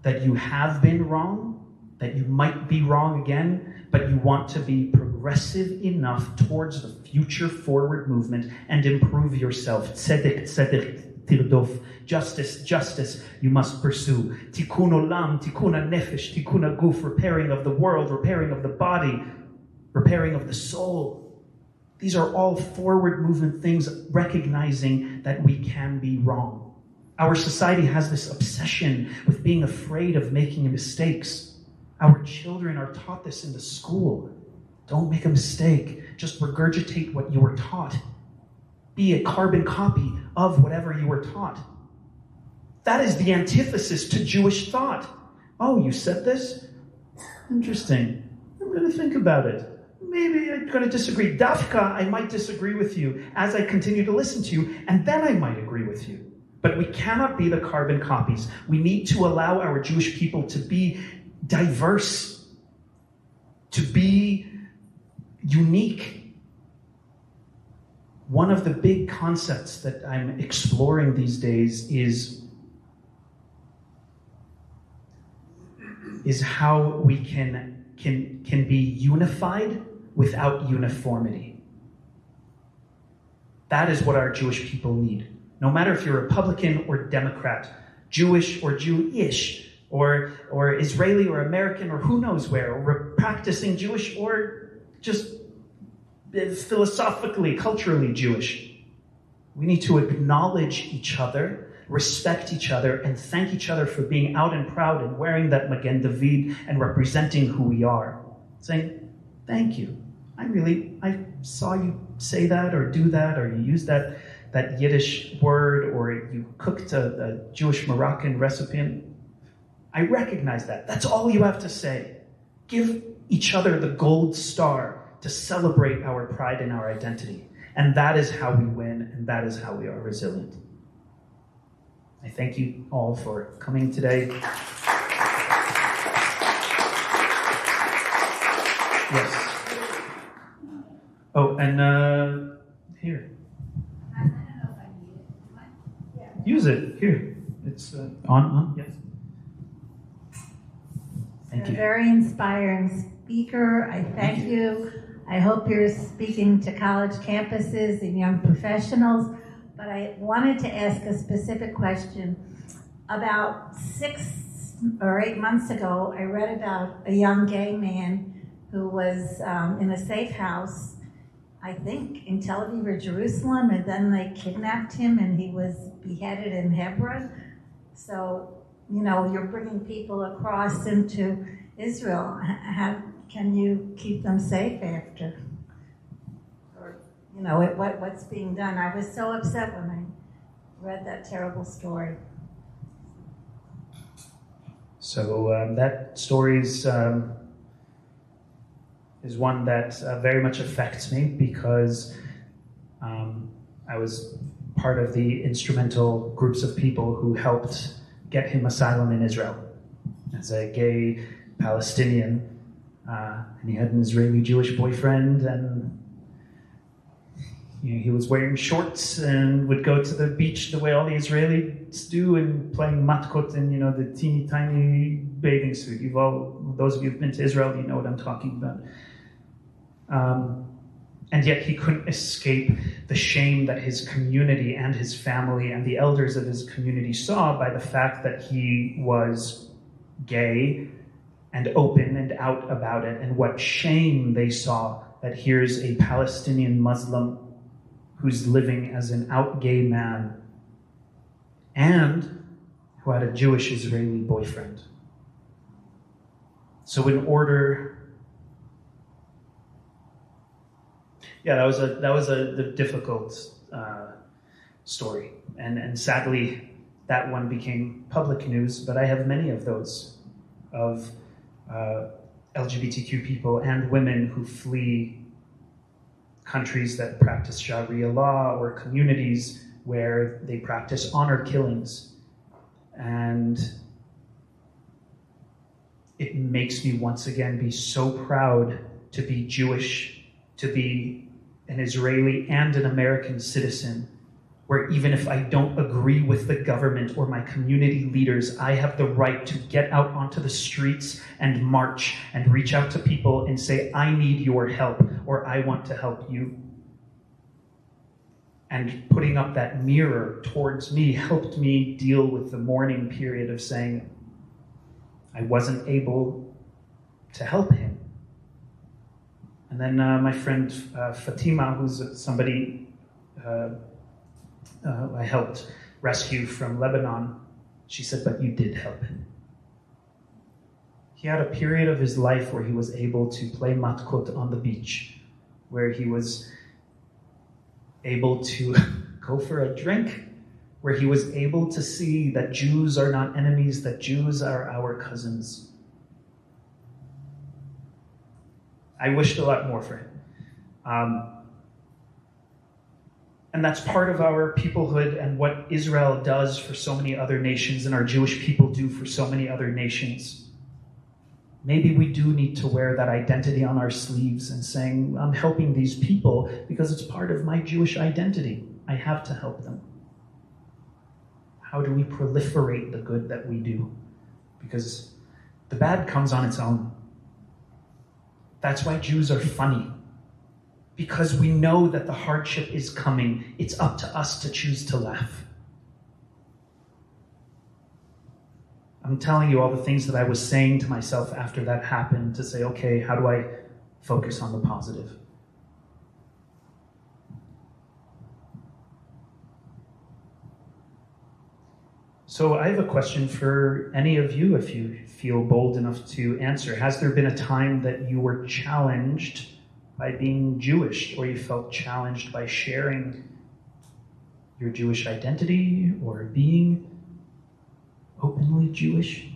that you have been wrong, that you might be wrong again, but you want to be progressive enough towards the future forward movement and improve yourself. Tzedek, tzedek, tirdof. Justice, justice, you must pursue. Tikkun olam, tikkun nefesh, tikkun guf, repairing of the world, repairing of the body, repairing of the soul. These are all forward movement things, recognizing that we can be wrong. Our society has this obsession with being afraid of making mistakes. Our children are taught this in the school. Don't make a mistake. Just regurgitate what you were taught. Be a carbon copy of whatever you were taught. That is the antithesis to Jewish thought. Oh, you said this? Interesting. I'm going to think about it. Maybe I'm going to disagree. Dafka, I might disagree with you as I continue to listen to you, and then I might agree with you. But we cannot be the carbon copies. We need to allow our Jewish people to be diverse, to be unique. One of the big concepts that I'm exploring these days is how we can be unified without uniformity. That is what our Jewish people need. No matter if you're Republican or Democrat, Jewish or Jewish, or Israeli or American or who knows where, or practicing Jewish or just philosophically, culturally Jewish. We need to acknowledge each other, respect each other, and thank each other for being out and proud and wearing that Magen David and representing who we are. Saying, thank you. I saw you say that or do that, or you use that Yiddish word, or you cooked a Jewish Moroccan recipe. I recognize that. That's all you have to say. Give each other the gold star to celebrate our pride and our identity. And that is how we win, and that is how we are resilient. I thank you all for coming today. Yes. Oh, and here. I don't know if I need it. Yeah. Use it. Here. It's on. Yes. Thank You're you. a very inspiring speaker. I thank you. I hope you're speaking to college campuses and young professionals. But I wanted to ask a specific question. About 6 or 8 months ago, I read about a young gay man who was in a safe house, I think in Tel Aviv or Jerusalem, and then they kidnapped him and he was beheaded in Hebron. So, you know, you're bringing people across into Israel. How can you keep them safe after? Or, you know, what's being done? I was so upset when I read that terrible story. So that story is one that very much affects me because I was part of the instrumental groups of people who helped get him asylum in Israel as a gay Palestinian. And he had an Israeli Jewish boyfriend, and you know, he was wearing shorts and would go to the beach the way all the Israelis do and playing matkot in, you know, the teeny tiny bathing suit. Yuval, those of you who've been to Israel, you know what I'm talking about. And yet he couldn't escape the shame that his community and his family and the elders of his community saw by the fact that he was gay and open and out about it, and what shame they saw that here's a Palestinian Muslim who's living as an out gay man and who had a Jewish Israeli boyfriend. So in order... Yeah, that was a difficult story, and sadly, that one became public news. But I have many of those, of LGBTQ people and women who flee countries that practice Sharia law or communities where they practice honor killings, and it makes me once again be so proud to be Jewish, to be an Israeli and an American citizen, where even if I don't agree with the government or my community leaders, I have the right to get out onto the streets and march and reach out to people and say, I need your help, or I want to help you. And putting up that mirror towards me helped me deal with the mourning period of saying I wasn't able to help him. And then my friend Fatima, who's somebody I helped rescue from Lebanon, she said, but you did help him. He had a period of his life where he was able to play matkot on the beach, where he was able to go for a drink, where he was able to see that Jews are not enemies, that Jews are our cousins. I wished a lot more for him. And that's part of our peoplehood and what Israel does for so many other nations and our Jewish people do for so many other nations. Maybe we do need to wear that identity on our sleeves and saying, I'm helping these people because it's part of my Jewish identity. I have to help them. How do we proliferate the good that we do? Because the bad comes on its own. That's why Jews are funny. Because we know that the hardship is coming. It's up to us to choose to laugh. I'm telling you all the things that I was saying to myself after that happened to say, okay, how do I focus on the positive? So I have a question for any of you, if you feel bold enough to answer. Has there been a time that you were challenged by being Jewish, or you felt challenged by sharing your Jewish identity or being openly Jewish?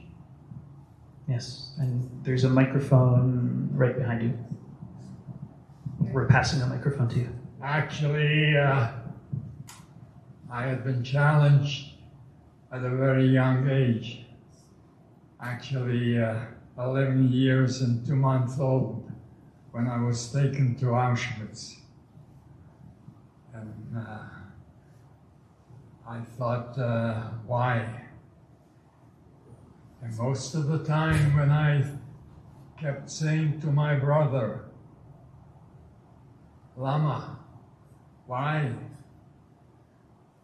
Yes, and there's a microphone right behind you. We're passing the microphone to you. Actually, I had been challenged at a very young age. Actually, 11 years and 2 months old when I was taken to Auschwitz. And I thought, why? And most of the time when I kept saying to my brother, Lama, why?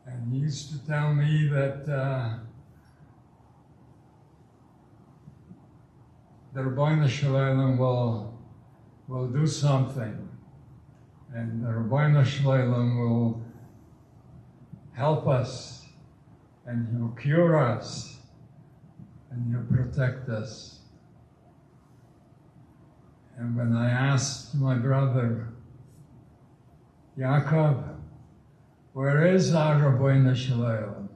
And he used to tell me that the Rabbeinu Shalom will do something, and the Rabbeinu Shalom will help us, and he'll cure us, and he'll protect us. And when I asked my brother, Yaakov, where is our Rabbeinu Shalom?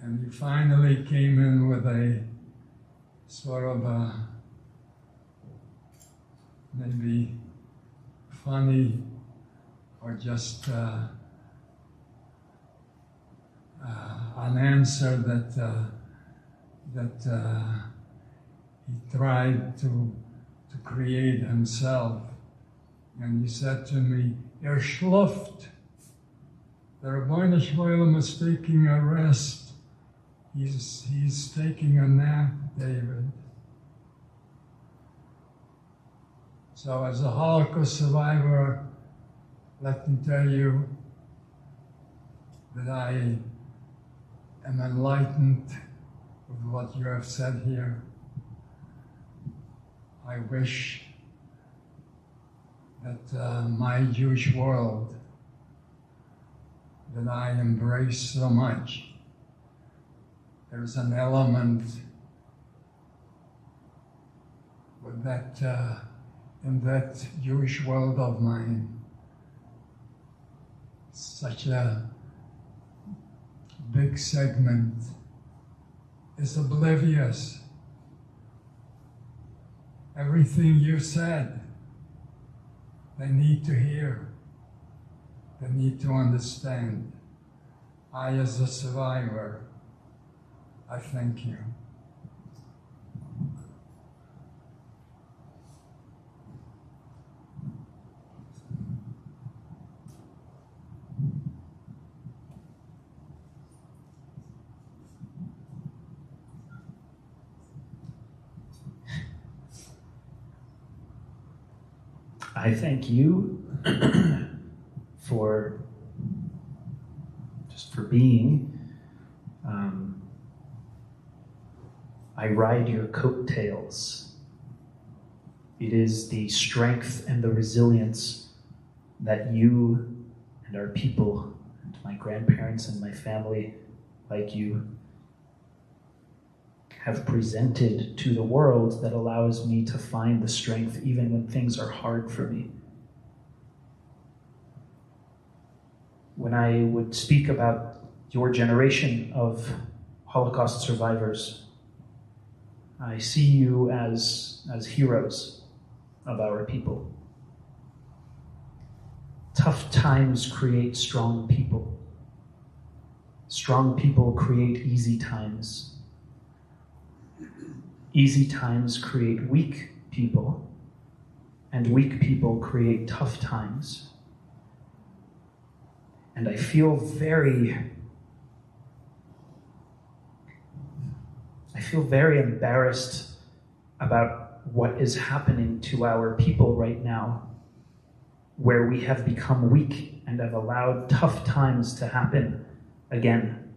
And he finally came in with a sort of a maybe funny or just an answer that he tried to create himself. And he said to me, schluft. The Rabbeinu Shalom is taking a rest. He's taking a nap, David. So as a Holocaust survivor, let me tell you that I am enlightened with what you have said here. I wish that my Jewish world that I embrace so much, there's an element with that in that Jewish world of mine, such a big segment is oblivious. Everything you said, they need to hear. They need to understand. I, as a survivor, I thank you. I thank you for being. I ride your coattails. It is the strength and the resilience that you and our people, and my grandparents and my family like you, have presented to the world that allows me to find the strength even when things are hard for me. When I would speak about your generation of Holocaust survivors, I see you as heroes of our people. Tough times create strong people. Strong people create easy times. Easy times create weak people, and weak people create tough times. And I feel very embarrassed about what is happening to our people right now, where we have become weak and have allowed tough times to happen again.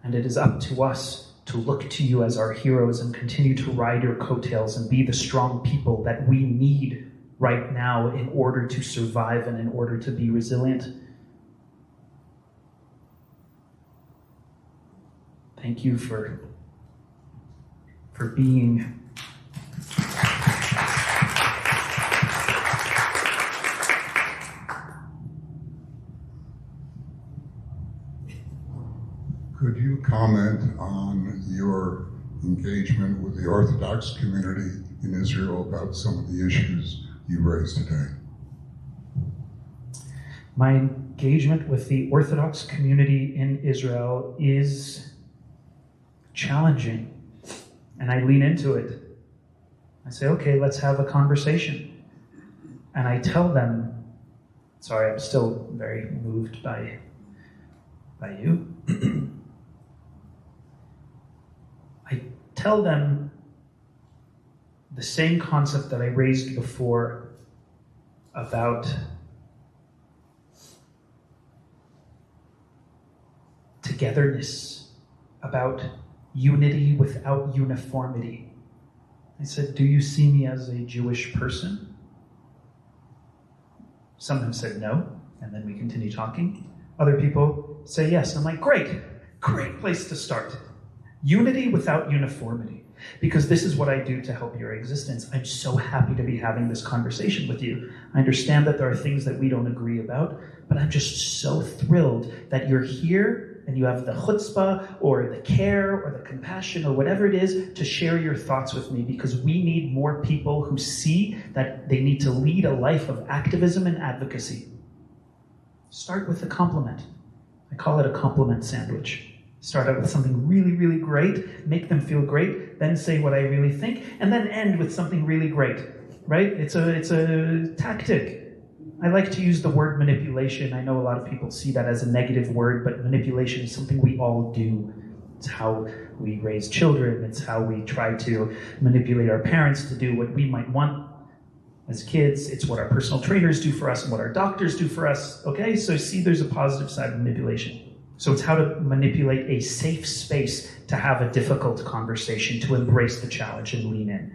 And it is up to us to look to you as our heroes and continue to ride your coattails and be the strong people that we need right now in order to survive and in order to be resilient. Thank you for being. Could you comment on your engagement with the Orthodox community in Israel about some of the issues you raised today? My engagement with the Orthodox community in Israel is challenging, and I lean into it. I say, okay, let's have a conversation. And I tell them, sorry, I'm still very moved by you. I tell them the same concept that I raised before about togetherness, about unity without uniformity. I said, do you see me as a Jewish person? Some of them said no, and then we continue talking. Other people say yes. I'm like, great place to start. Unity without uniformity. Because this is what I do to help your existence. I'm so happy to be having this conversation with you. I understand that there are things that we don't agree about, but I'm just so thrilled that you're here and you have the chutzpah or the care or the compassion or whatever it is to share your thoughts with me, because we need more people who see that they need to lead a life of activism and advocacy. Start with a compliment. I call it a compliment sandwich. Start out with something really, really great, make them feel great, then say what I really think, and then end with something really great, right? It's a tactic. I like to use the word manipulation. I know a lot of people see that as a negative word, but manipulation is something we all do. It's how we raise children. It's how we try to manipulate our parents to do what we might want as kids. It's what our personal trainers do for us and what our doctors do for us. Okay, so see, there's a positive side of manipulation. So it's how to manipulate a safe space to have a difficult conversation, to embrace the challenge and lean in.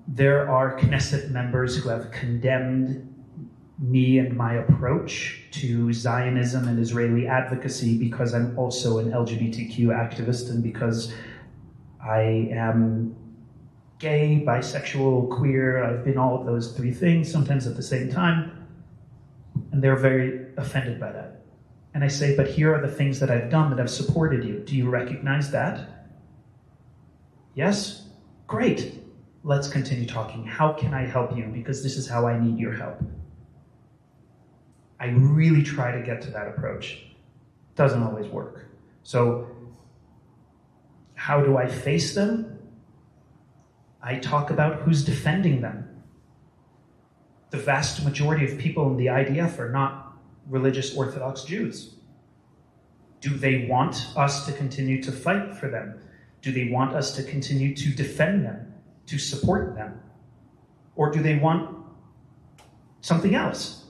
There are Knesset members who have condemned me and my approach to Zionism and Israeli advocacy because I'm also an LGBTQ activist and because I am gay, bisexual, queer. I've been all of those three things, sometimes at the same time. And they're very offended by that. And I say, but here are the things that I've done that have supported you. Do you recognize that? Yes? Great. Let's continue talking. How can I help you? Because this is how I need your help. I really try to get to that approach. Doesn't always work. So how do I face them? I talk about who's defending them. The vast majority of people in the IDF are not religious Orthodox Jews. Do they want us to continue to fight for them? Do they want us to continue to defend them, to support them? Or do they want something else?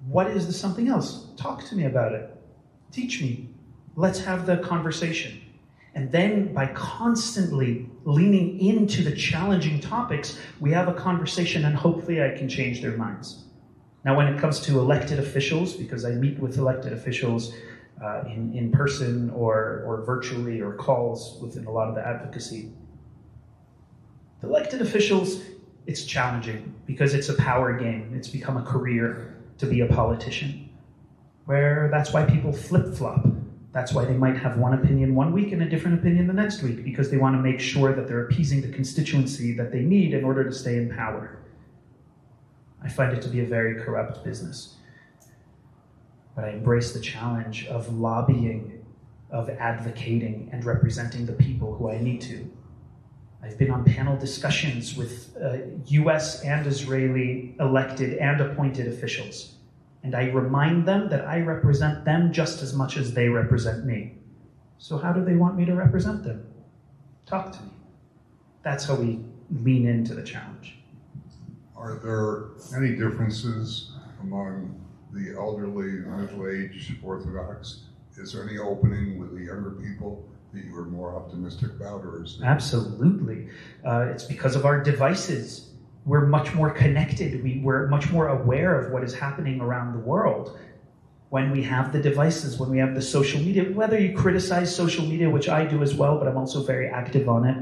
What is the something else? Talk to me about it. Teach me. Let's have the conversation. And then by constantly leaning into the challenging topics, we have a conversation and hopefully I can change their minds. Now, when it comes to elected officials, because I meet with elected officials in person or virtually or calls within a lot of the advocacy, the elected officials, it's challenging because it's a power game. It's become a career to be a politician, where that's why people flip-flop. That's why they might have one opinion one week and a different opinion the next week, because they want to make sure that they're appeasing the constituency that they need in order to stay in power. I find it to be a very corrupt business. But I embrace the challenge of lobbying, of advocating, and representing the people who I need to. I've been on panel discussions with US and Israeli elected and appointed officials. And I remind them that I represent them just as much as they represent me. So how do they want me to represent them? Talk to me. That's how we lean into the challenge. Are there any differences among the elderly, middle-aged Orthodox? Is there any opening with the younger people that you are more optimistic about, or is there... Absolutely. It's because of our devices. We're much more connected. We're much more aware of what is happening around the world when we have the devices, when we have the social media. Whether you criticize social media, which I do as well, but I'm also very active on it,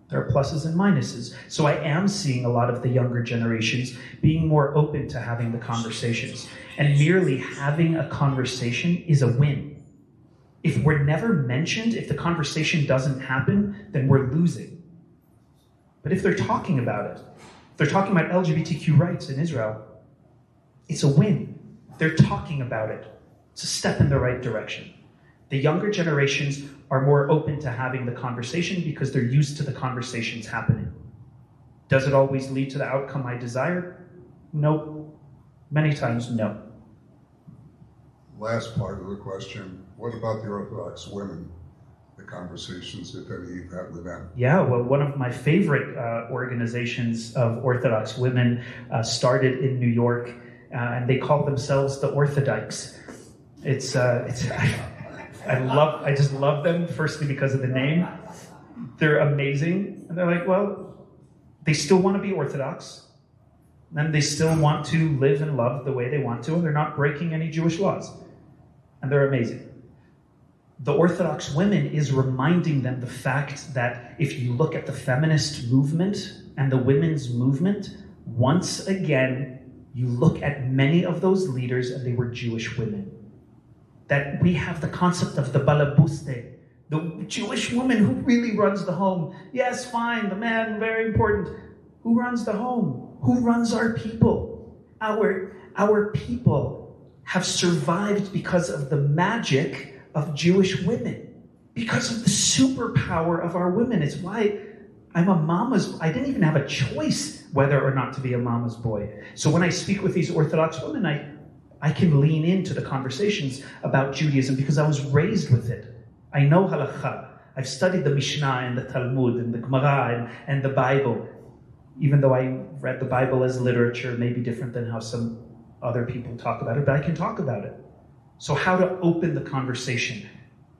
there are pluses and minuses. So I am seeing a lot of the younger generations being more open to having the conversations. And merely having a conversation is a win. If we're never mentioned, if the conversation doesn't happen, then we're losing. But if they're talking about it, They're talking about LGBTQ rights in Israel. It's a win. They're talking about it. It's a step in the right direction. The younger generations are more open to having the conversation because they're used to the conversations happening. Does it always lead to the outcome I desire? Nope. Many times, no. Last part of the question, what about the Orthodox women? The conversations, if any, you've had with them? Yeah, well, one of my favorite organizations of Orthodox women started in New York, and they call themselves the Orthodikes. I just love them, firstly because of the name. They're amazing, and they're like, well, they still want to be Orthodox, and they still want to live and love the way they want to, and they're not breaking any Jewish laws, and they're amazing. The Orthodox women is reminding them the fact that if you look at the feminist movement and the women's movement, once again, you look at many of those leaders and they were Jewish women. That we have the concept of the balabuste, the Jewish woman who really runs the home. Yes, fine, the man, very important. Who runs the home? Who runs our people? Our people have survived because of the magic of Jewish women, because of the superpower of our women. It's why I didn't even have a choice whether or not to be a mama's boy. So when I speak with these Orthodox women, I can lean into the conversations about Judaism because I was raised with it. I know halakha. I've studied the Mishnah and the Talmud and the Gemara and the Bible, even though I read the Bible as literature, maybe different than how some other people talk about it, but I can talk about it. So how to open the conversation.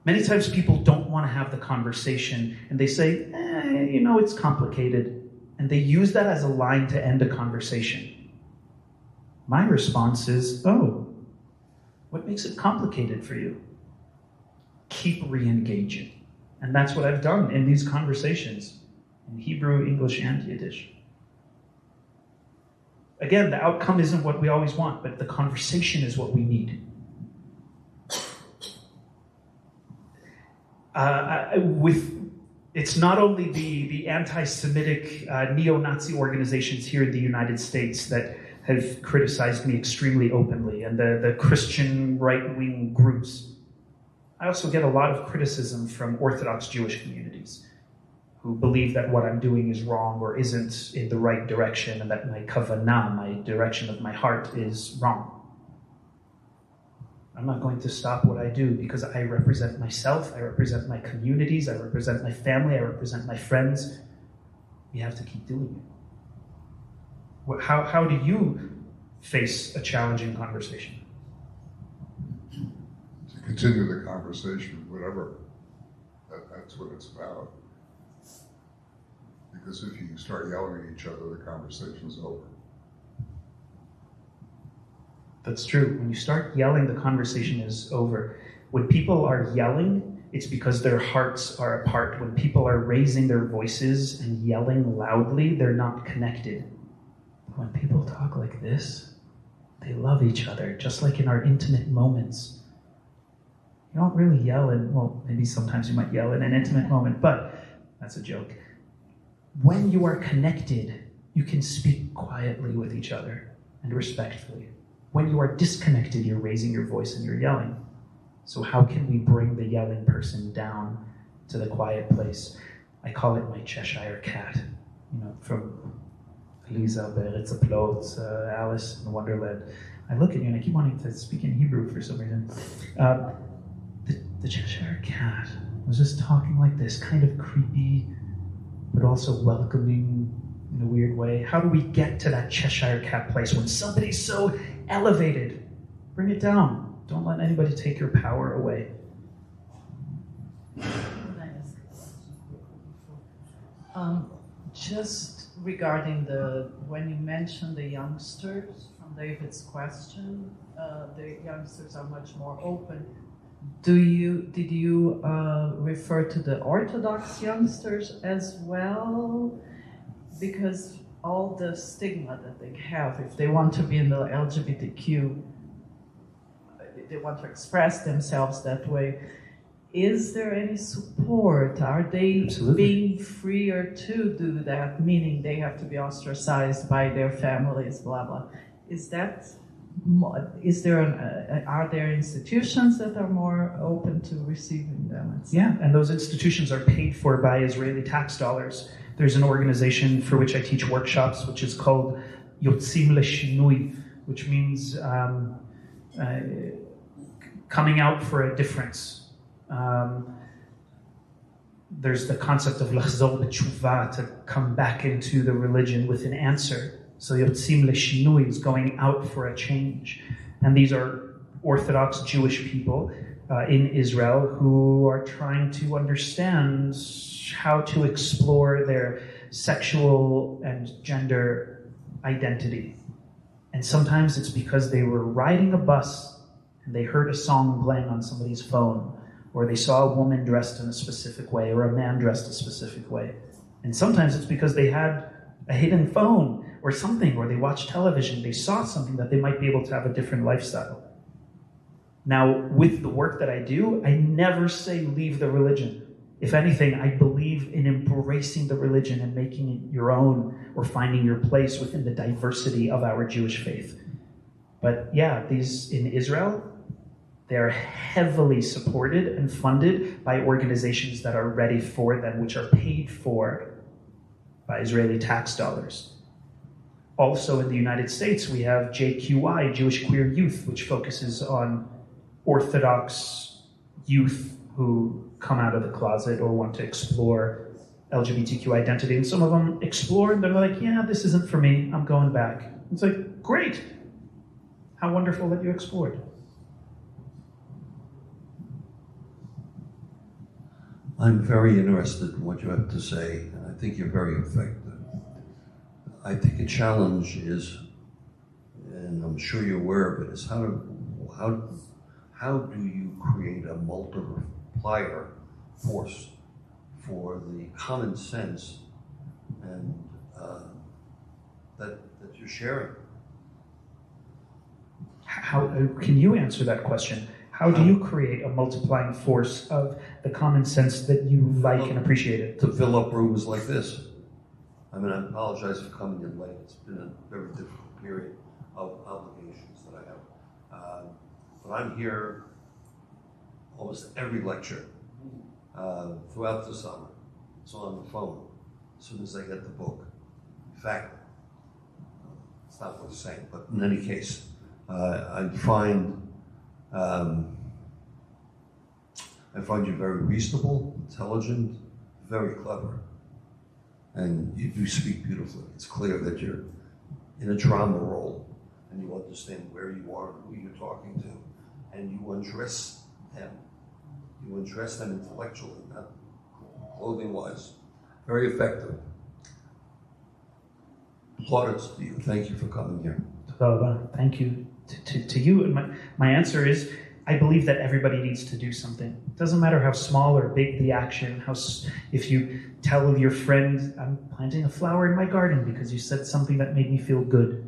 Many times people don't want to have the conversation and they say, it's complicated. And they use that as a line to end a conversation. My response is, what makes it complicated for you? Keep re-engaging. And that's what I've done in these conversations, in Hebrew, English, and Yiddish. Again, the outcome isn't what we always want, but the conversation is what we need. It's not only the anti-Semitic neo-Nazi organizations here in the United States that have criticized me extremely openly, and the Christian right-wing groups. I also get a lot of criticism from Orthodox Jewish communities who believe that what I'm doing is wrong or isn't in the right direction, and that my kavanah, my direction of my heart, is wrong. I'm not going to stop what I do because I represent myself, I represent my communities, I represent my family, I represent my friends. We have to keep doing it. How do you face a challenging conversation? To continue the conversation, whatever. That's what it's about. Because if you start yelling at each other, the conversation's over. That's true. When you start yelling, the conversation is over. When people are yelling, it's because their hearts are apart. When people are raising their voices and yelling loudly, they're not connected. When people talk like this, they love each other, just like in our intimate moments. You don't really yell maybe sometimes you might yell in an intimate moment, but that's a joke. When you are connected, you can speak quietly with each other and respectfully. When you are disconnected, you're raising your voice and you're yelling. So how can we bring the yelling person down to the quiet place? I call it my Cheshire cat, from Lisa Beretz Applauds, Alice in Wonderland. I look at you and I keep wanting to speak in Hebrew for some reason. The Cheshire cat was just talking like this, kind of creepy, but also welcoming in a weird way. How do we get to that Cheshire cat place when somebody's so elevated? Bring it down. Don't let anybody take your power away. Just regarding when you mentioned the youngsters from David's question, the youngsters are much more open. Did you refer to the Orthodox youngsters as well? Because all the stigma that they have, if they want to be in the LGBTQ, they want to express themselves that way. is there any support? Are they Absolutely. being freer to do that, meaning they have to be ostracized by their families, blah, blah? Is there are there institutions that are more open to receiving them? Yeah, and those institutions are paid for by Israeli tax dollars. There's an organization for which I teach workshops, which is called Yotzim Leshinui, which means coming out for a difference. There's the concept of lachzor b'tshuva, to come back into the religion with an answer. So Yotzim Leshinui is going out for a change. And these are Orthodox Jewish people in Israel who are trying to understand how to explore their sexual and gender identity. And sometimes it's because they were riding a bus and they heard a song playing on somebody's phone, or they saw a woman dressed in a specific way, or a man dressed a specific way. And sometimes it's because they had a hidden phone or something, or they watched television, they saw something that they might be able to have a different lifestyle. Now, with the work that I do, I never say leave the religion. If anything, I believe in embracing the religion and making it your own, or finding your place within the diversity of our Jewish faith. But yeah, these in Israel, they're heavily supported and funded by organizations that are ready for them, which are paid for by Israeli tax dollars. Also in the United States, we have JQI, Jewish Queer Youth, which focuses on Orthodox youth who come out of the closet or want to explore LGBTQ identity. And some of them explore and they're like, yeah, this isn't for me, I'm going back. It's like, great. How wonderful that you explored. I'm very interested in what you have to say, and I think you're very effective. I think a challenge is, and I'm sure you're aware of it, is how do you create a multiplier force for the common sense and that you're sharing? How can you answer that question? How do you create a multiplying force of the common sense that you like and appreciate it? To fill up rooms like this. I mean, I apologize for coming in late. It's been a very difficult period of obligations that I have. But I'm here almost every lecture throughout the summer. It's on the phone as soon as I get the book. In fact, it's not what I'm saying, but in any case, I find you very reasonable, intelligent, very clever, and you do speak beautifully. It's clear that you're in a drama role, and you understand where you are and who you're talking to, and you undress them. You undress them intellectually, not clothing-wise. Very effective. Plaudits to you. Thank you for coming here. Thank you to you. And my answer is, I believe that everybody needs to do something. It doesn't matter how small or big the action, if you tell your friend, I'm planting a flower in my garden because you said something that made me feel good.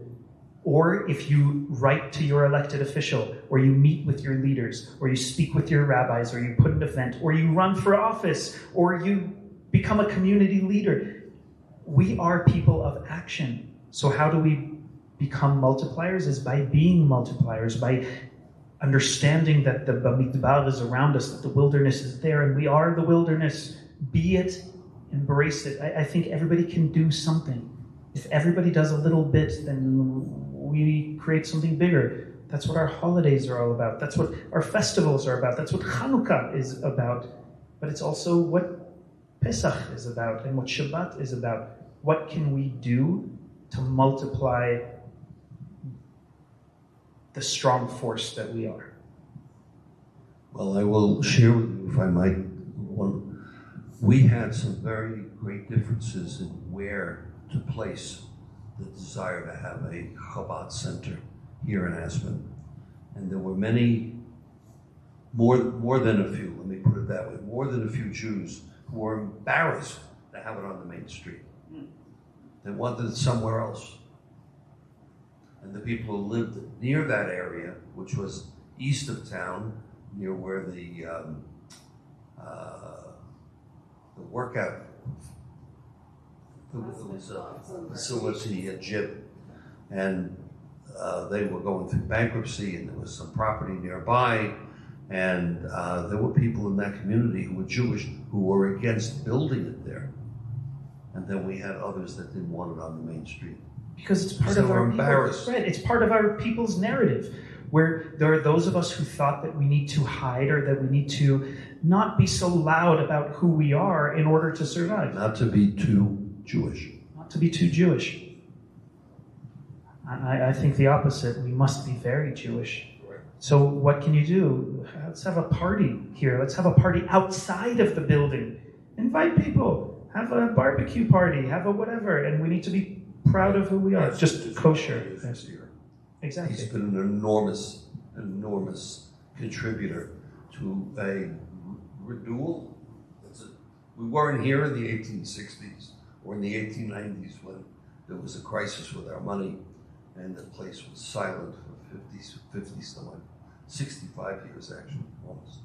Or if you write to your elected official, or you meet with your leaders, or you speak with your rabbis, or you put an event, or you run for office, or you become a community leader. We are people of action. So how do we become multipliers? Is by being multipliers, by understanding that the Bamidbar is around us, that the wilderness is there, and we are the wilderness. Be it, embrace it. I think everybody can do something. If everybody does a little bit, then we create something bigger. That's what our holidays are all about. That's what our festivals are about. That's what Hanukkah is about. But it's also what Pesach is about and what Shabbat is about. What can we do to multiply the strong force that we are? Well, I will share with you, if I might. We had some very great differences in where to place the desire to have a Chabad center here in Aspen. And there were many, more than a few, let me put it that way, more than a few Jews who were embarrassed to have it on the main street. They wanted it somewhere else. And the people who lived near that area, which was east of town, near where the the workout. There was a facility, a gym, and they were going through bankruptcy, and there was some property nearby, and there were people in that community who were Jewish who were against building it there. And then we had others that didn't want it on the main street. Because it's part So of we're our embarrassed. people, right? It's part of our people's narrative, where there are those of us who thought that we need to hide or that we need to not be so loud about who we are in order to survive. Not to be too Jewish. Not to be too Jewish. I think the opposite. We must be very Jewish. So what can you do? Let's have a party here. Let's have a party outside of the building. Invite people. Have a barbecue party. Have a whatever. And we need to be proud of who we are. Just kosher. Yes. Exactly. He's been an enormous contributor to a renewal. We weren't here in the 1860s or in the 1890s when there was a crisis with our money and the place was silent for 50 some like 65 years actually, almost.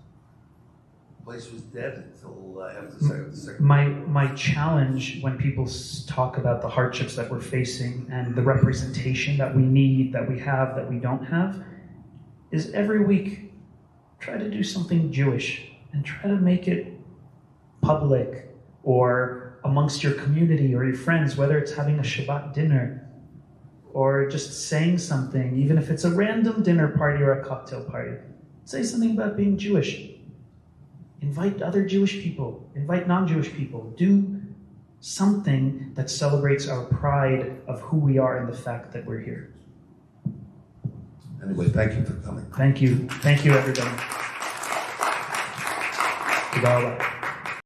The place was dead until after the second. My challenge when people talk about the hardships that we're facing and the representation that we need, that we have, that we don't have, is every week try to do something Jewish and try to make it public or amongst your community or your friends, whether it's having a Shabbat dinner or just saying something, even if it's a random dinner party or a cocktail party. Say something about being Jewish. Invite other Jewish people. Invite non-Jewish people. Do something that celebrates our pride of who we are and the fact that we're here. Anyway, thank you for coming. Thank you. Thank you, everybody. Yuval.